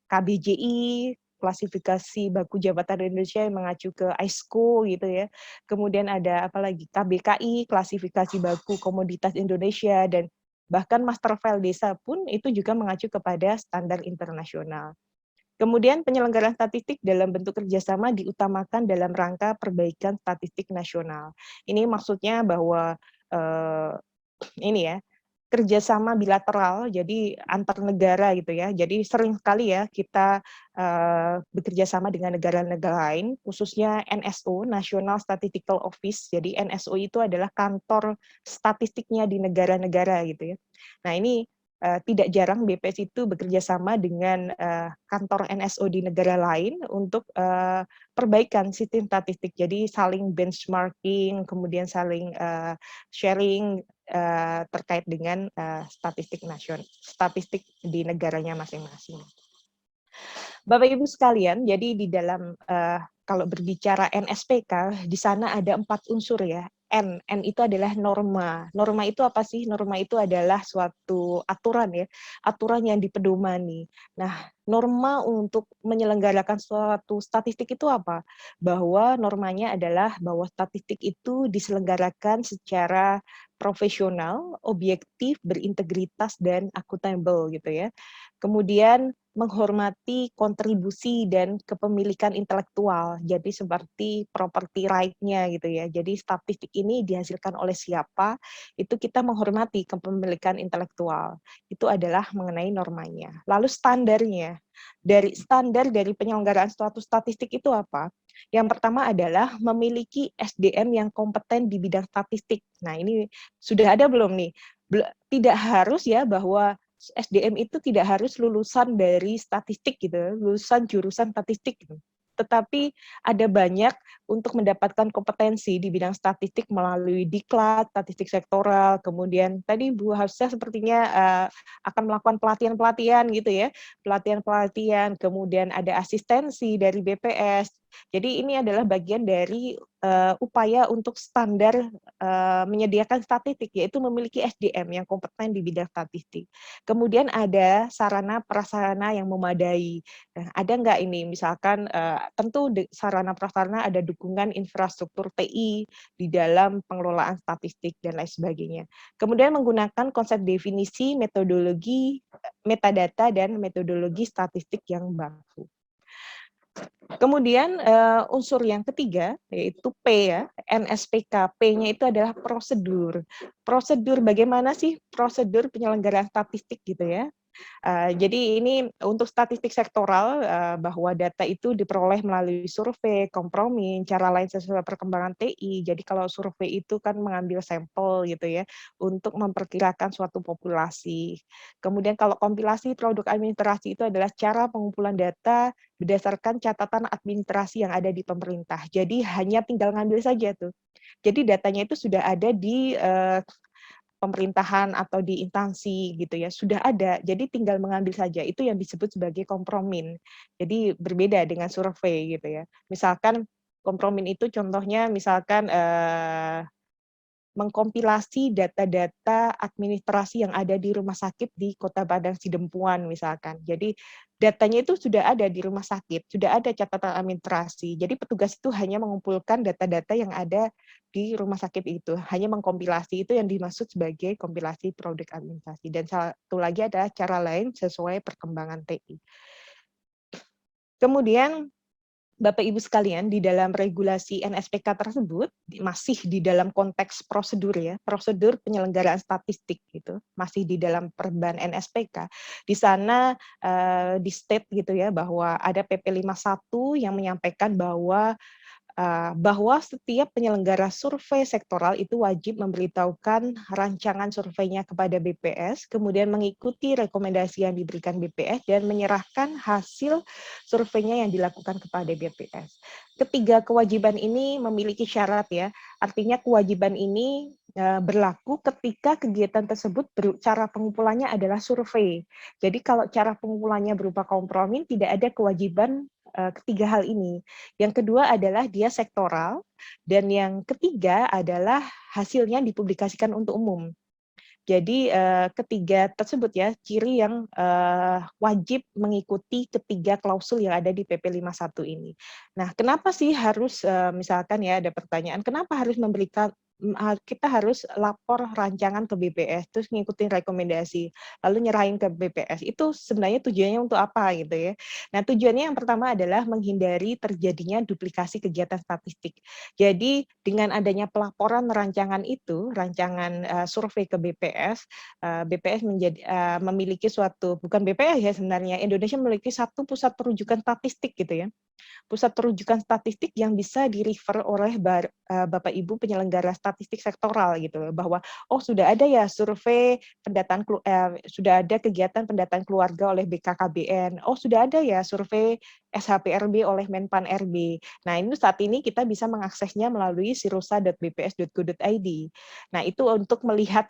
KBJI klasifikasi baku jabatan Indonesia yang mengacu ke ISCO gitu ya. Kemudian ada apa lagi? KBKI klasifikasi baku komoditas Indonesia, dan bahkan master file desa pun itu juga mengacu kepada standar internasional. Kemudian penyelenggaraan statistik dalam bentuk kerjasama diutamakan dalam rangka perbaikan statistik nasional. Ini maksudnya bahwa ini ya, kerjasama bilateral, jadi antar negara gitu ya. Jadi sering sekali ya kita bekerja sama dengan negara-negara lain, khususnya NSO, National Statistical Office. Jadi NSO itu adalah kantor statistiknya di negara-negara gitu ya. Nah ini tidak jarang BPS itu bekerja sama dengan kantor NSO di negara lain untuk perbaikan sistem statistik. Jadi saling benchmarking, kemudian saling sharing terkait dengan statistik nasional, statistik di negaranya masing-masing. Bapak Ibu sekalian, jadi di dalam kalau berbicara NSPK, di sana ada 4 unsur ya. N itu adalah norma. Norma itu apa sih? Norma itu adalah suatu aturan ya, aturan yang dipedomani. Nah, norma untuk menyelenggarakan suatu statistik itu apa? Bahwa normanya adalah bahwa statistik itu diselenggarakan secara profesional, objektif, berintegritas, dan akuntabel gitu ya. Kemudian menghormati kontribusi dan kepemilikan intelektual, jadi seperti property right-nya gitu ya. Jadi statistik ini dihasilkan oleh siapa, itu kita menghormati kepemilikan intelektual. Itu adalah mengenai normanya. Lalu standarnya, standar dari penyelenggaraan suatu statistik itu apa? Yang pertama adalah memiliki SDM yang kompeten di bidang statistik. Nah ini sudah ada belum nih? Tidak harus ya bahwa SDM itu tidak harus lulusan dari statistik gitu, lulusan jurusan statistik gitu. Tetapi ada banyak untuk mendapatkan kompetensi di bidang statistik melalui diklat, statistik sektoral, kemudian tadi Bu Hafsah sepertinya akan melakukan pelatihan-pelatihan gitu ya, pelatihan-pelatihan, kemudian ada asistensi dari BPS. Jadi ini adalah bagian dari upaya untuk standar menyediakan statistik, yaitu memiliki SDM yang kompeten di bidang statistik. Kemudian ada sarana prasarana yang memadai. Nah, ada nggak ini? Misalkan tentu sarana prasarana ada dukungan infrastruktur TI di dalam pengelolaan statistik dan lain sebagainya. Kemudian menggunakan konsep definisi, metodologi, metadata, dan metodologi statistik yang baku. Kemudian unsur yang ketiga yaitu P ya, NSPK. P-nya itu adalah prosedur. Prosedur bagaimana sih prosedur penyelenggaraan statistik gitu ya. Jadi ini untuk statistik sektoral bahwa data itu diperoleh melalui survei, kompromi, cara lain sesuai perkembangan TI. Jadi kalau survei itu kan mengambil sampel gitu ya untuk memperkirakan suatu populasi. Kemudian kalau kompilasi produk administrasi itu adalah cara pengumpulan data berdasarkan catatan administrasi yang ada di pemerintah. Jadi hanya tinggal ngambil saja tuh. Jadi datanya itu sudah ada di pemerintahan atau di instansi gitu ya, sudah ada, jadi tinggal mengambil saja. Itu yang disebut sebagai kompromin. Jadi berbeda dengan survei gitu ya. Misalkan kompromin itu contohnya misalkan mengkompilasi data-data administrasi yang ada di rumah sakit di Kota Padang Sidempuan misalkan. Jadi datanya itu sudah ada di rumah sakit, sudah ada catatan administrasi. Jadi petugas itu hanya mengumpulkan data-data yang ada di rumah sakit itu, hanya mengkompilasi. Itu yang dimaksud sebagai kompilasi produk administrasi. Dan satu lagi adalah cara lain sesuai perkembangan TI. Kemudian Bapak Ibu sekalian, di dalam regulasi NSPK tersebut masih di dalam konteks prosedur ya, prosedur penyelenggaraan statistik gitu, masih di dalam perban NSPK. Di sana di state gitu ya bahwa ada PP 51 yang menyampaikan bahwa setiap penyelenggara survei sektoral itu wajib memberitahukan rancangan surveinya kepada BPS, kemudian mengikuti rekomendasi yang diberikan BPS dan menyerahkan hasil surveinya yang dilakukan kepada BPS. Ketiga kewajiban ini memiliki syarat ya, artinya kewajiban ini berlaku ketika kegiatan tersebut cara pengumpulannya adalah survei. Jadi kalau cara pengumpulannya berupa kompromi, tidak ada kewajiban ketiga hal ini. Yang kedua adalah dia sektoral, dan yang ketiga adalah hasilnya dipublikasikan untuk umum. Jadi ketiga tersebut ya ciri yang wajib mengikuti ketiga klausul yang ada di PP 51 ini. Nah, kenapa sih harus misalkan ya ada pertanyaan, kenapa harus memberikan kita harus lapor rancangan ke BPS, terus ngikutin rekomendasi, lalu nyerahin ke BPS. Itu sebenarnya tujuannya untuk apa gitu ya. Nah, tujuannya yang pertama adalah menghindari terjadinya duplikasi kegiatan statistik. Jadi dengan adanya pelaporan rancangan itu, rancangan survei ke BPS, BPS memiliki suatu, bukan BPS ya sebenarnya, Indonesia memiliki satu pusat perujukan statistik gitu ya. Pusat perujukan statistik yang bisa di-refer oleh Bapak Ibu penyelenggara statistik sektoral gitu, bahwa oh sudah ada ya survei pendataan sudah ada kegiatan pendataan keluarga oleh BKKBN, oh sudah ada ya survei SHPRB oleh Menpan RB. Nah, ini saat ini kita bisa mengaksesnya melalui sirusa.bps.go.id. Nah, itu untuk melihat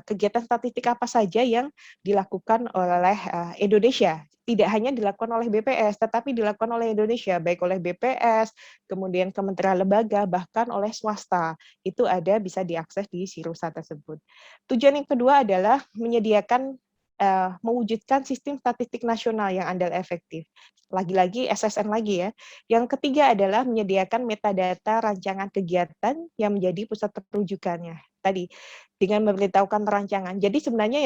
kegiatan statistik apa saja yang dilakukan oleh Indonesia. Tidak hanya dilakukan oleh BPS, tetapi dilakukan oleh Indonesia, baik oleh BPS, kemudian kementerian lembaga, bahkan oleh swasta. Itu ada, bisa diakses di Sirusa tersebut. Tujuan yang kedua adalah menyediakan, mewujudkan sistem statistik nasional yang andal efektif. Lagi-lagi SSN lagi ya. Yang ketiga adalah menyediakan metadata rancangan kegiatan yang menjadi pusat rujukannya. Tadi, dengan memberitahukan rancangan. Jadi sebenarnya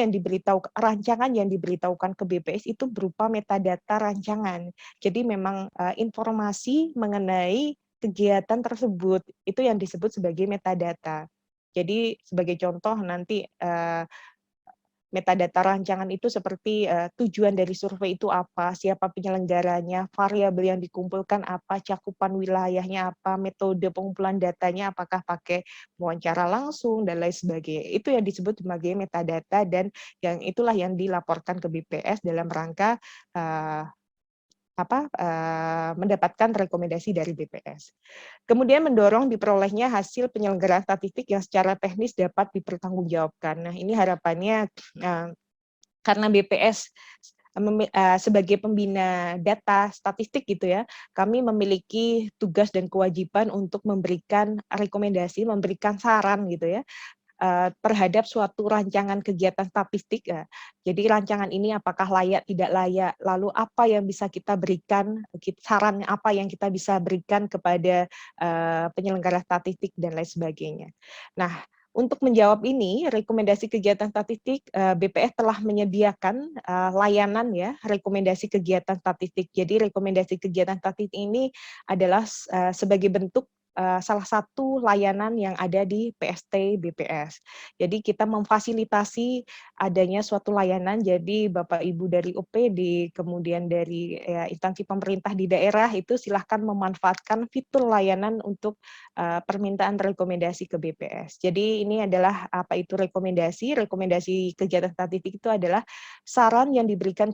rancangan yang diberitahukan ke BPS itu berupa metadata rancangan. Jadi memang informasi mengenai kegiatan tersebut itu yang disebut sebagai metadata. Jadi sebagai contoh nanti metadata rancangan itu seperti tujuan dari survei itu apa, siapa penyelenggaranya, variabel yang dikumpulkan apa, cakupan wilayahnya apa, metode pengumpulan datanya apakah pakai wawancara langsung dan lain sebagainya. Itu yang disebut sebagai metadata, dan yang itulah yang dilaporkan ke BPS dalam rangka mendapatkan rekomendasi dari BPS. Kemudian mendorong diperolehnya hasil penyelenggaraan statistik yang secara teknis dapat dipertanggungjawabkan. Nah, ini harapannya karena BPS sebagai pembina data statistik gitu ya, kami memiliki tugas dan kewajiban untuk memberikan rekomendasi, memberikan saran gitu ya, terhadap suatu rancangan kegiatan statistik. Jadi rancangan ini apakah layak, tidak layak, lalu apa yang bisa kita berikan, saran apa yang kita bisa berikan kepada penyelenggara statistik dan lain sebagainya. Nah, untuk menjawab ini, rekomendasi kegiatan statistik, BPS telah menyediakan layanan ya, rekomendasi kegiatan statistik. Jadi rekomendasi kegiatan statistik ini adalah sebagai bentuk salah satu layanan yang ada di PST BPS. Jadi kita memfasilitasi adanya suatu layanan, jadi Bapak Ibu dari OPD, kemudian dari instansi pemerintah di daerah itu silahkan memanfaatkan fitur layanan untuk permintaan rekomendasi ke BPS. Jadi ini adalah apa itu rekomendasi? Rekomendasi kegiatan statistik itu adalah saran yang diberikan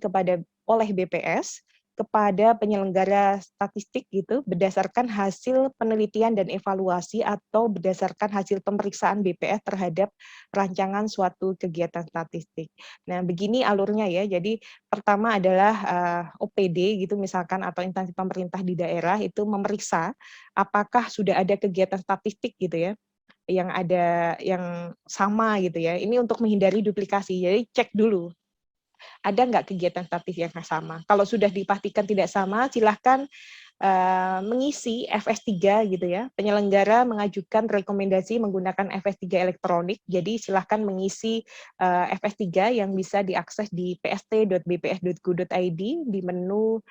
oleh BPS kepada penyelenggara statistik gitu berdasarkan hasil penelitian dan evaluasi atau berdasarkan hasil pemeriksaan BPS terhadap rancangan suatu kegiatan statistik. Nah, begini alurnya ya. Jadi pertama adalah OPD gitu misalkan atau instansi pemerintah di daerah itu memeriksa apakah sudah ada kegiatan statistik gitu ya yang sama gitu ya. Ini untuk menghindari duplikasi. Jadi cek dulu, ada nggak kegiatan statistik yang sama. Kalau sudah dipastikan tidak sama, silahkan mengisi FS3 gitu ya. Penyelenggara mengajukan rekomendasi menggunakan FS3 elektronik. Jadi silahkan mengisi FS3 yang bisa diakses di pst.bps.go.id di menu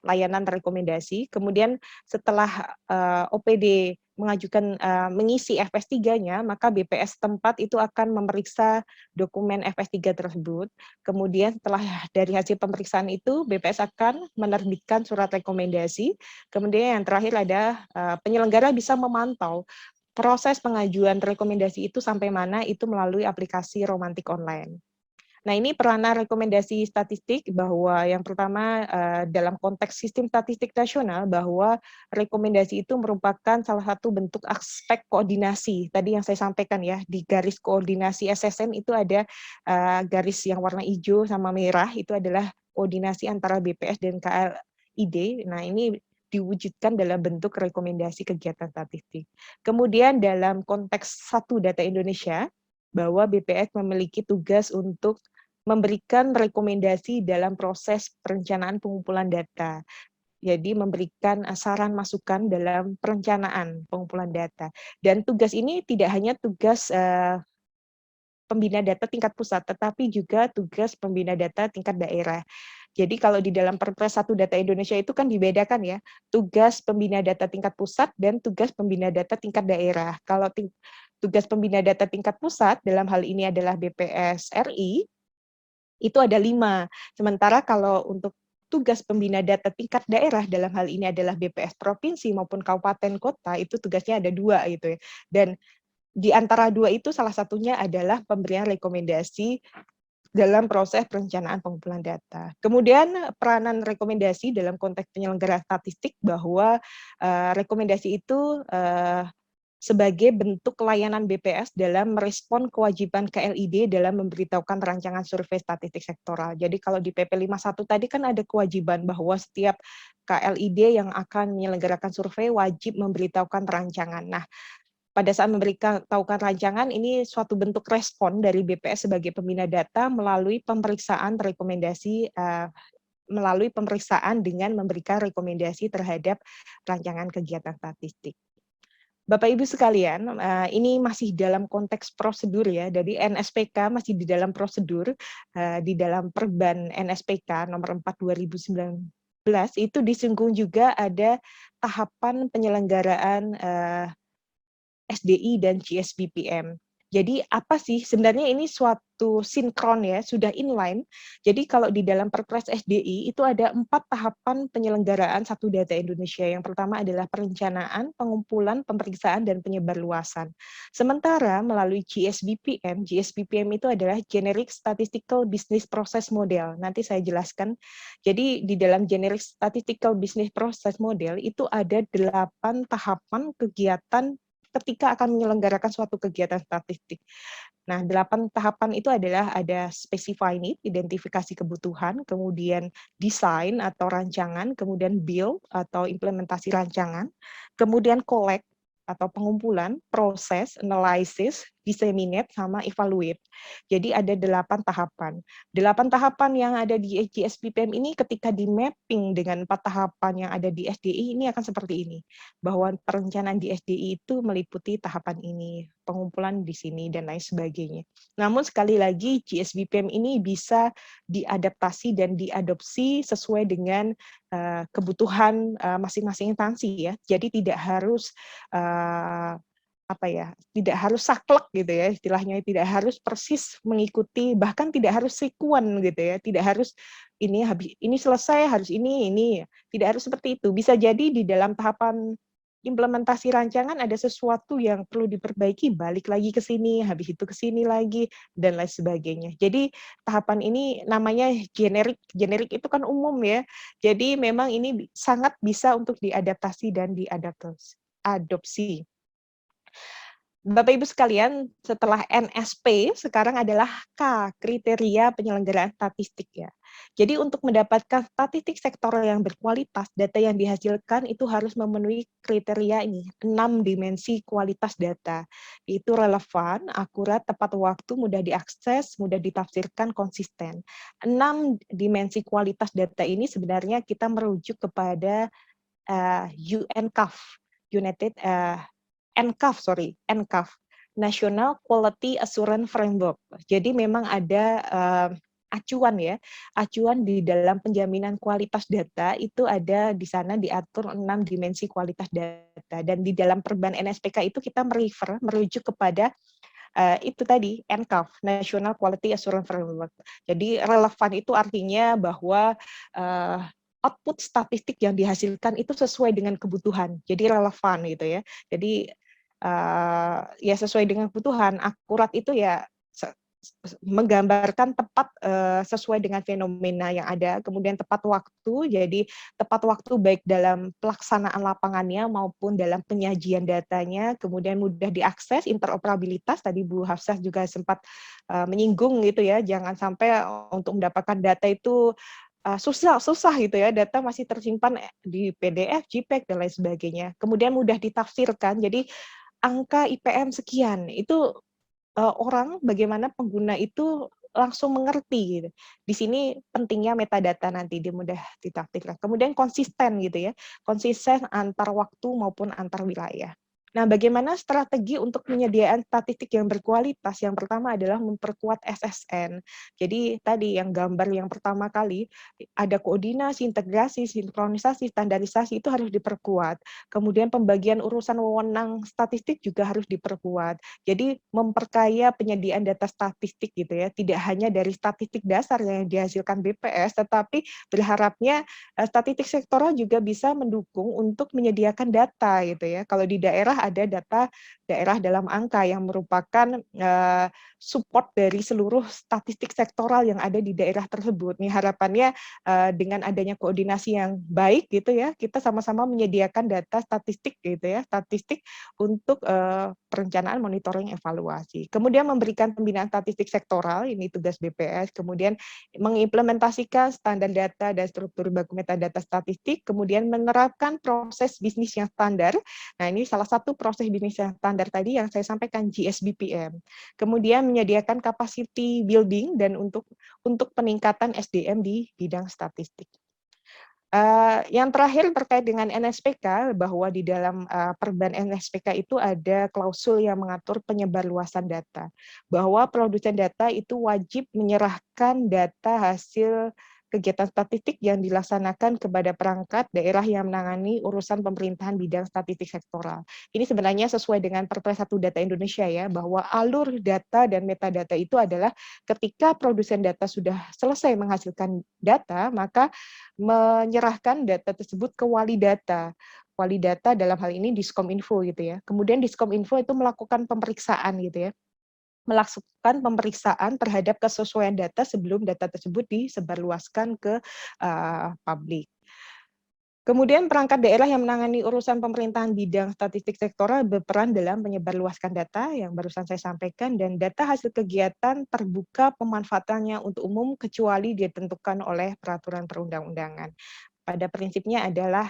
layanan rekomendasi. Kemudian setelah OPD mengajukan mengisi FS3-nya, maka BPS tempat itu akan memeriksa dokumen FS3 tersebut. Kemudian setelah dari hasil pemeriksaan itu, BPS akan menerbitkan surat rekomendasi. Kemudian yang terakhir ada penyelenggara bisa memantau proses pengajuan rekomendasi itu sampai mana itu melalui aplikasi Romantik Online. Nah, ini peranan rekomendasi statistik bahwa yang pertama dalam konteks sistem statistik nasional bahwa rekomendasi itu merupakan salah satu bentuk aspek koordinasi. Tadi yang saya sampaikan ya, di garis koordinasi SSN itu ada garis yang warna hijau sama merah, itu adalah koordinasi antara BPS dan ide. Nah, ini diwujudkan dalam bentuk rekomendasi kegiatan statistik. Kemudian dalam konteks Satu Data Indonesia, bahwa BPS memiliki tugas untuk memberikan rekomendasi dalam proses perencanaan pengumpulan data. Jadi memberikan saran masukan dalam perencanaan pengumpulan data. Dan tugas ini tidak hanya tugas pembina data tingkat pusat, tetapi juga tugas pembina data tingkat daerah. Jadi kalau di dalam Perpres 1 Data Indonesia itu kan dibedakan ya, tugas pembina data tingkat pusat dan tugas pembina data tingkat daerah. Kalau tugas pembina data tingkat pusat dalam hal ini adalah BPS RI, itu ada 5. Sementara kalau untuk tugas pembina data tingkat daerah dalam hal ini adalah BPS provinsi maupun kabupaten kota, itu tugasnya ada 2 gitu ya. Dan di antara 2 itu salah satunya adalah pemberian rekomendasi dalam proses perencanaan pengumpulan data. Kemudian peranan rekomendasi dalam konteks penyelenggaraan statistik, bahwa rekomendasi itu sebagai bentuk layanan BPS dalam merespon kewajiban KLID dalam memberitahukan rancangan survei statistik sektoral. Jadi kalau di PP 51 tadi kan ada kewajiban bahwa setiap KLID yang akan menyelenggarakan survei wajib memberitahukan rancangan. Nah, pada saat memberitahukan rancangan, ini suatu bentuk respon dari BPS sebagai pembina data melalui pemeriksaan rekomendasi, melalui pemeriksaan dengan memberikan rekomendasi terhadap rancangan kegiatan statistik. Bapak Ibu sekalian, ini masih dalam konteks prosedur ya, jadi NSPK masih di dalam prosedur, di dalam Perban NSPK nomor 4 2019 itu disinggung juga ada tahapan penyelenggaraan SDI dan GSBPM. Jadi apa sih sebenarnya ini suatu sinkron ya, sudah inline. Jadi kalau di dalam Perpres SDI itu ada 4 tahapan penyelenggaraan Satu Data Indonesia. Yang pertama adalah perencanaan, pengumpulan, pemeriksaan, dan penyebarluasan. Sementara melalui GSBPM itu adalah Generic Statistical Business Process Model. Nanti saya jelaskan. Jadi di dalam Generic Statistical Business Process Model itu ada 8 tahapan kegiatan ketika akan menyelenggarakan suatu kegiatan statistik. Nah, 8 tahapan itu adalah ada specify need, identifikasi kebutuhan, kemudian desain atau rancangan, kemudian build atau implementasi rancangan, kemudian collect atau pengumpulan, proses, analysis, disseminate, sama evaluate. Jadi ada 8 tahapan. 8 tahapan yang ada di GSBPM ini ketika di mapping dengan 4 tahapan yang ada di SDI ini akan seperti ini. Bahwa perencanaan di SDI itu meliputi tahapan ini, pengumpulan di sini, dan lain sebagainya. Namun sekali lagi GSBPM ini bisa diadaptasi dan diadopsi sesuai dengan kebutuhan masing-masing instansi ya. Jadi tidak harus tidak harus saklek gitu ya, istilahnya tidak harus persis mengikuti, bahkan tidak harus sekuen gitu ya, tidak harus ini selesai harus ini, tidak harus seperti itu. Bisa jadi di dalam tahapan implementasi rancangan ada sesuatu yang perlu diperbaiki, balik lagi ke sini, habis itu ke sini lagi, dan lain sebagainya. Jadi tahapan ini namanya generik itu kan umum ya, jadi memang ini sangat bisa untuk diadaptasi dan diadopsi. Bapak Ibu sekalian, setelah NSP sekarang adalah K, kriteria penyelenggaraan statistik ya. Jadi untuk mendapatkan statistik sektoral yang berkualitas, data yang dihasilkan itu harus memenuhi kriteria ini, 6 dimensi kualitas data. Itu relevan, akurat, tepat waktu, mudah diakses, mudah ditafsirkan, konsisten. 6 dimensi kualitas data ini sebenarnya kita merujuk kepada UNCAF, NCAF, National Quality Assurance Framework. Jadi memang ada acuan di dalam penjaminan kualitas data itu ada di sana diatur 6 dimensi kualitas data, dan di dalam Perban NSPK itu kita merujuk kepada itu tadi NCAF, National Quality Assurance Framework. Jadi relevan itu artinya bahwa output statistik yang dihasilkan itu sesuai dengan kebutuhan, jadi relevan gitu ya. Jadi ya sesuai dengan kebutuhan, akurat itu ya menggambarkan tepat sesuai dengan fenomena yang ada, kemudian tepat waktu, jadi tepat waktu baik dalam pelaksanaan lapangannya maupun dalam penyajian datanya, kemudian mudah diakses, interoperabilitas, tadi Bu Hafsah juga sempat menyinggung gitu ya, jangan sampai untuk mendapatkan data itu susah gitu ya, data masih tersimpan di PDF, JPEG dan lain sebagainya. Kemudian mudah ditafsirkan, jadi angka IPM sekian itu orang bagaimana pengguna itu langsung mengerti gitu. Di sini pentingnya metadata nanti dia mudah ditafsirkan. Kemudian konsisten gitu ya, konsisten antar waktu maupun antar wilayah. Nah, bagaimana strategi untuk penyediaan statistik yang berkualitas? Yang pertama adalah memperkuat SSN. Jadi tadi yang gambar yang pertama kali ada koordinasi, integrasi, sinkronisasi, standarisasi itu harus diperkuat. Kemudian pembagian urusan wewenang statistik juga harus diperkuat. Jadi memperkaya penyediaan data statistik gitu ya, tidak hanya dari statistik dasar yang dihasilkan BPS, tetapi berharapnya statistik sektoral juga bisa mendukung untuk menyediakan data gitu ya. Kalau di daerah ada data daerah dalam angka yang merupakan support dari seluruh statistik sektoral yang ada di daerah tersebut. Nih harapannya dengan adanya koordinasi yang baik gitu ya, kita sama-sama menyediakan data statistik gitu ya, statistik untuk perencanaan, monitoring, evaluasi. Kemudian memberikan pembinaan statistik sektoral, ini tugas BPS, kemudian mengimplementasikan standar data dan struktur baku metadata statistik, kemudian menerapkan proses bisnis yang standar. Nah, ini salah satu proses bisnis yang standar tadi yang saya sampaikan, GSBPM. Kemudian menyediakan capacity building dan untuk peningkatan SDM di bidang statistik. Yang terakhir terkait dengan NSPK, bahwa di dalam Perban NSPK itu ada klausul yang mengatur penyebarluasan data, bahwa produsen data itu wajib menyerahkan data hasil kegiatan statistik yang dilaksanakan kepada perangkat daerah yang menangani urusan pemerintahan bidang statistik sektoral. Ini sebenarnya sesuai dengan Perpres 1 Data Indonesia ya, bahwa alur data dan metadata itu adalah ketika produsen data sudah selesai menghasilkan data, maka menyerahkan data tersebut ke wali data. Wali data dalam hal ini Diskominfo gitu ya. Kemudian Diskominfo itu melakukan pemeriksaan gitu ya, melakukan pemeriksaan terhadap kesesuaian data sebelum data tersebut disebarluaskan ke publik. Kemudian perangkat daerah yang menangani urusan pemerintahan bidang statistik sektoral berperan dalam menyebarluaskan data yang barusan saya sampaikan, dan data hasil kegiatan terbuka pemanfaatannya untuk umum kecuali ditentukan oleh peraturan perundang-undangan. Pada prinsipnya adalah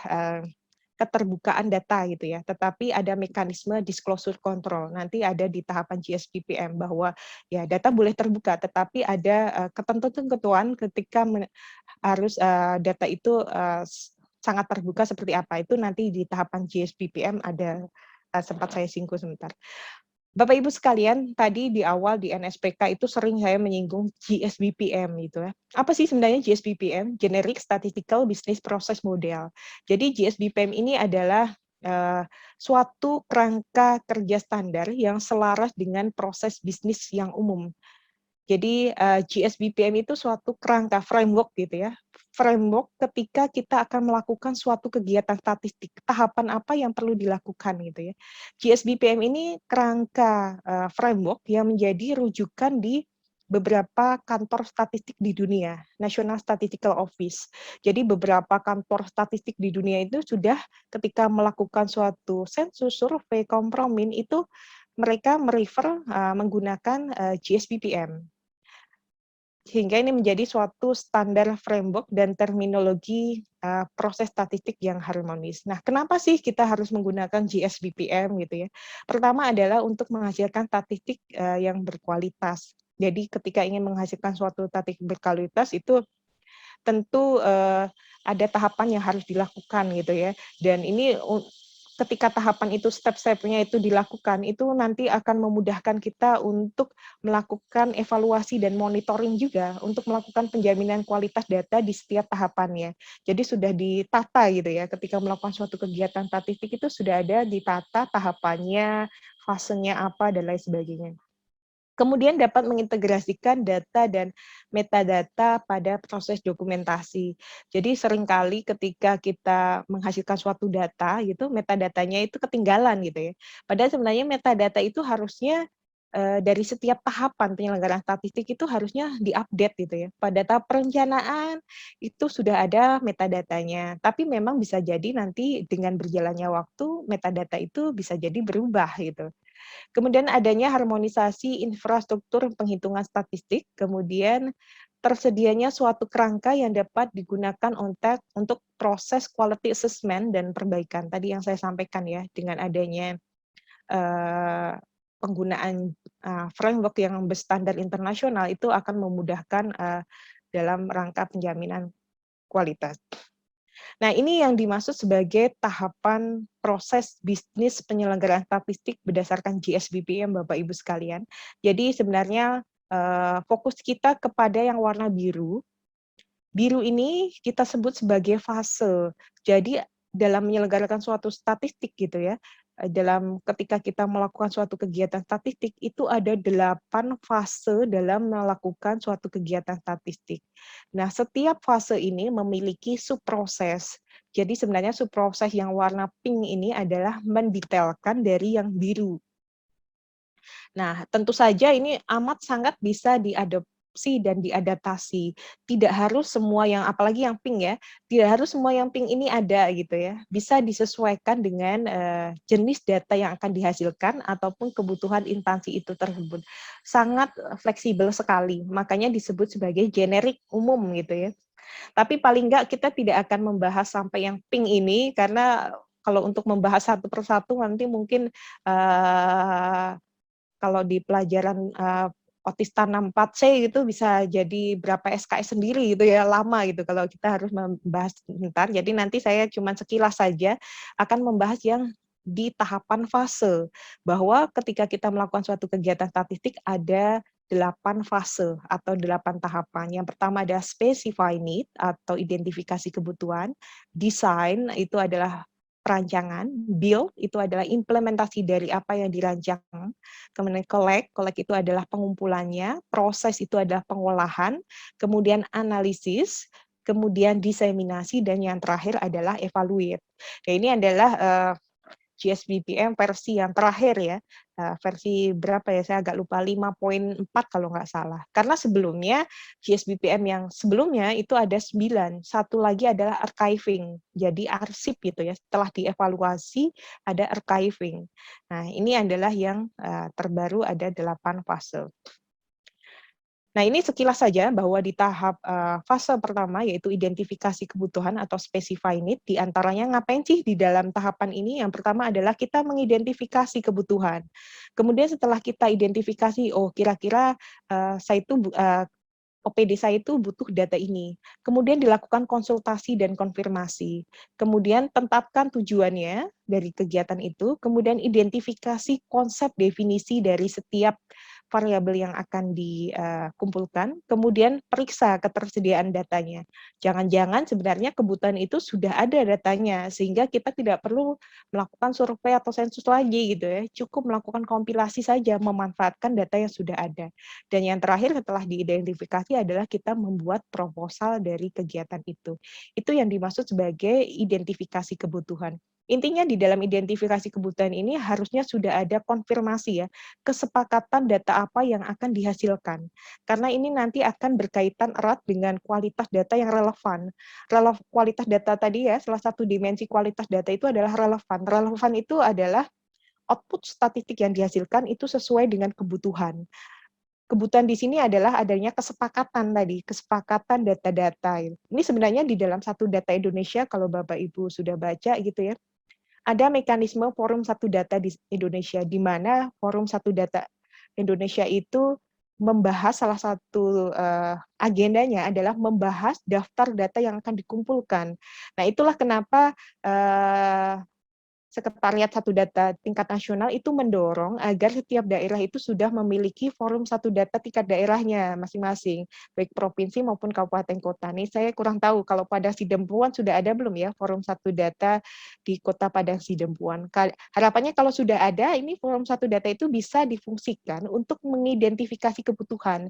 keterbukaan data gitu ya, tetapi ada mekanisme disclosure control. Nanti ada di tahapan GSBPM bahwa ya data boleh terbuka, tetapi ada ketentuan ketika harus data itu sangat terbuka seperti apa, itu nanti di tahapan GSBPM ada sempat saya singgung sebentar. Bapak Ibu sekalian, tadi di awal di NSPK itu sering saya menyinggung GSBPM gitu ya. Apa sih sebenarnya GSBPM? Generic Statistical Business Process Model. Jadi GSBPM ini adalah suatu kerangka kerja standar yang selaras dengan proses bisnis yang umum. Jadi GSBPM itu suatu kerangka framework gitu ya, framework ketika kita akan melakukan suatu kegiatan statistik, tahapan apa yang perlu dilakukan gitu ya. GSBPM ini kerangka framework yang menjadi rujukan di beberapa kantor statistik di dunia, National Statistical Office. Jadi beberapa kantor statistik di dunia itu sudah ketika melakukan suatu sensus, survei, kompromi itu mereka merefer menggunakan GSBPM. Sehingga ini menjadi suatu standar framework dan terminologi proses statistik yang harmonis. Nah, kenapa sih kita harus menggunakan GSBPM gitu ya? Pertama adalah untuk menghasilkan statistik yang berkualitas. Jadi ketika ingin menghasilkan suatu statistik berkualitas itu tentu ada tahapan yang harus dilakukan gitu ya. Dan ini ketika tahapan itu, step-stepnya itu dilakukan, itu nanti akan memudahkan kita untuk melakukan evaluasi dan monitoring juga, untuk melakukan penjaminan kualitas data di setiap tahapannya. Jadi sudah ditata gitu ya, ketika melakukan suatu kegiatan statistik itu sudah ada ditata tahapannya, fasenya apa, dan lain sebagainya. Kemudian dapat mengintegrasikan data dan metadata pada proses dokumentasi. Jadi seringkali ketika kita menghasilkan suatu data gitu, metadatanya itu ketinggalan gitu ya. Padahal sebenarnya metadata itu harusnya dari setiap tahapan penyelenggaraan statistik itu harusnya diupdate gitu ya. Pada tahap perencanaan itu sudah ada metadatanya, tapi memang bisa jadi nanti dengan berjalannya waktu metadata itu bisa jadi berubah gitu. Kemudian adanya harmonisasi infrastruktur penghitungan statistik, kemudian tersedianya suatu kerangka yang dapat digunakan untuk proses quality assessment dan perbaikan. Tadi yang saya sampaikan ya, dengan adanya penggunaan framework yang berstandar internasional itu akan memudahkan dalam rangka penjaminan kualitas. Nah, ini yang dimaksud sebagai tahapan proses bisnis penyelenggaraan statistik berdasarkan GSBPM, Bapak Ibu sekalian. Jadi sebenarnya fokus kita kepada yang warna biru. Biru ini kita sebut sebagai fase. Jadi dalam menyelenggarakan suatu statistik gitu ya, ketika kita melakukan suatu kegiatan statistik itu ada 8 fase dalam melakukan suatu kegiatan statistik. Nah, setiap fase ini memiliki subproses. Jadi sebenarnya subproses yang warna pink ini adalah mendetailkan dari yang biru. Nah, tentu saja ini amat sangat bisa diadopsi dan diadaptasi. Tidak harus semua yang, apalagi yang pink ya, tidak harus semua yang pink ini ada gitu ya. Bisa disesuaikan dengan jenis data yang akan dihasilkan ataupun kebutuhan instansi itu tersebut. Sangat fleksibel sekali, makanya disebut sebagai generik umum gitu ya. Tapi paling enggak kita tidak akan membahas sampai yang pink ini, karena kalau untuk membahas satu persatu nanti mungkin kalau di pelajaran Otista 64C itu bisa jadi berapa SKS sendiri gitu ya, lama gitu kalau kita harus membahas sebentar. Jadi nanti saya cuma sekilas saja akan membahas yang di tahapan fase, bahwa ketika kita melakukan suatu kegiatan statistik ada 8 fase atau 8 tahapan. Yang pertama ada specify need atau identifikasi kebutuhan, design itu adalah perancangan, build itu adalah implementasi dari apa yang dirancang, kemudian collect itu adalah pengumpulannya, proses itu adalah pengolahan, kemudian analisis, kemudian diseminasi, dan yang terakhir adalah evaluate. Nah, ini adalah GSBPM versi yang terakhir ya, versi berapa ya, saya agak lupa, 5.4 kalau nggak salah. Karena sebelumnya GSBPM yang sebelumnya itu ada 9, satu lagi adalah archiving, jadi arsip gitu ya, setelah dievaluasi ada archiving. Nah, ini adalah yang terbaru, ada 8 fase. Nah, ini sekilas saja bahwa di tahap fase pertama, yaitu identifikasi kebutuhan atau specify need, di antaranya ngapain sih di dalam tahapan ini? Yang pertama adalah kita mengidentifikasi kebutuhan. Kemudian setelah kita identifikasi, oh kira-kira saya itu OPD saya itu butuh data ini. Kemudian dilakukan konsultasi dan konfirmasi. Kemudian tetapkan tujuannya dari kegiatan itu. Kemudian identifikasi konsep definisi dari setiap variabel yang akan dikumpulkan. Kemudian periksa ketersediaan datanya. Jangan-jangan sebenarnya kebutuhan itu sudah ada datanya, sehingga kita tidak perlu melakukan survei atau sensus lagi gitu ya. Cukup melakukan kompilasi saja, memanfaatkan data yang sudah ada. Dan yang terakhir setelah diidentifikasi adalah kita membuat proposal dari kegiatan itu. Itu yang dimaksud sebagai identifikasi kebutuhan. Intinya di dalam identifikasi kebutuhan ini harusnya sudah ada konfirmasi ya, kesepakatan data apa yang akan dihasilkan. Karena ini nanti akan berkaitan erat dengan kualitas data yang relevan. Kualitas data tadi ya, salah satu dimensi kualitas data itu adalah relevan. Relevan itu adalah output statistik yang dihasilkan itu sesuai dengan kebutuhan. Kebutuhan di sini adalah adanya kesepakatan tadi, kesepakatan data-data. Ini sebenarnya di dalam satu data Indonesia, kalau Bapak Ibu sudah baca gitu ya, ada mekanisme forum satu data di Indonesia, di mana forum satu data Indonesia itu membahas salah satu agendanya adalah membahas daftar data yang akan dikumpulkan. Nah, itulah kenapa Sekretariat Satu Data tingkat nasional itu mendorong agar setiap daerah itu sudah memiliki forum satu data tingkat daerahnya masing-masing, baik provinsi maupun kabupaten kota. Nih saya kurang tahu kalau Padang Sidempuan sudah ada belum ya forum satu data di Kota Padang Sidempuan. Harapannya kalau sudah ada, ini forum satu data itu bisa difungsikan untuk mengidentifikasi kebutuhan.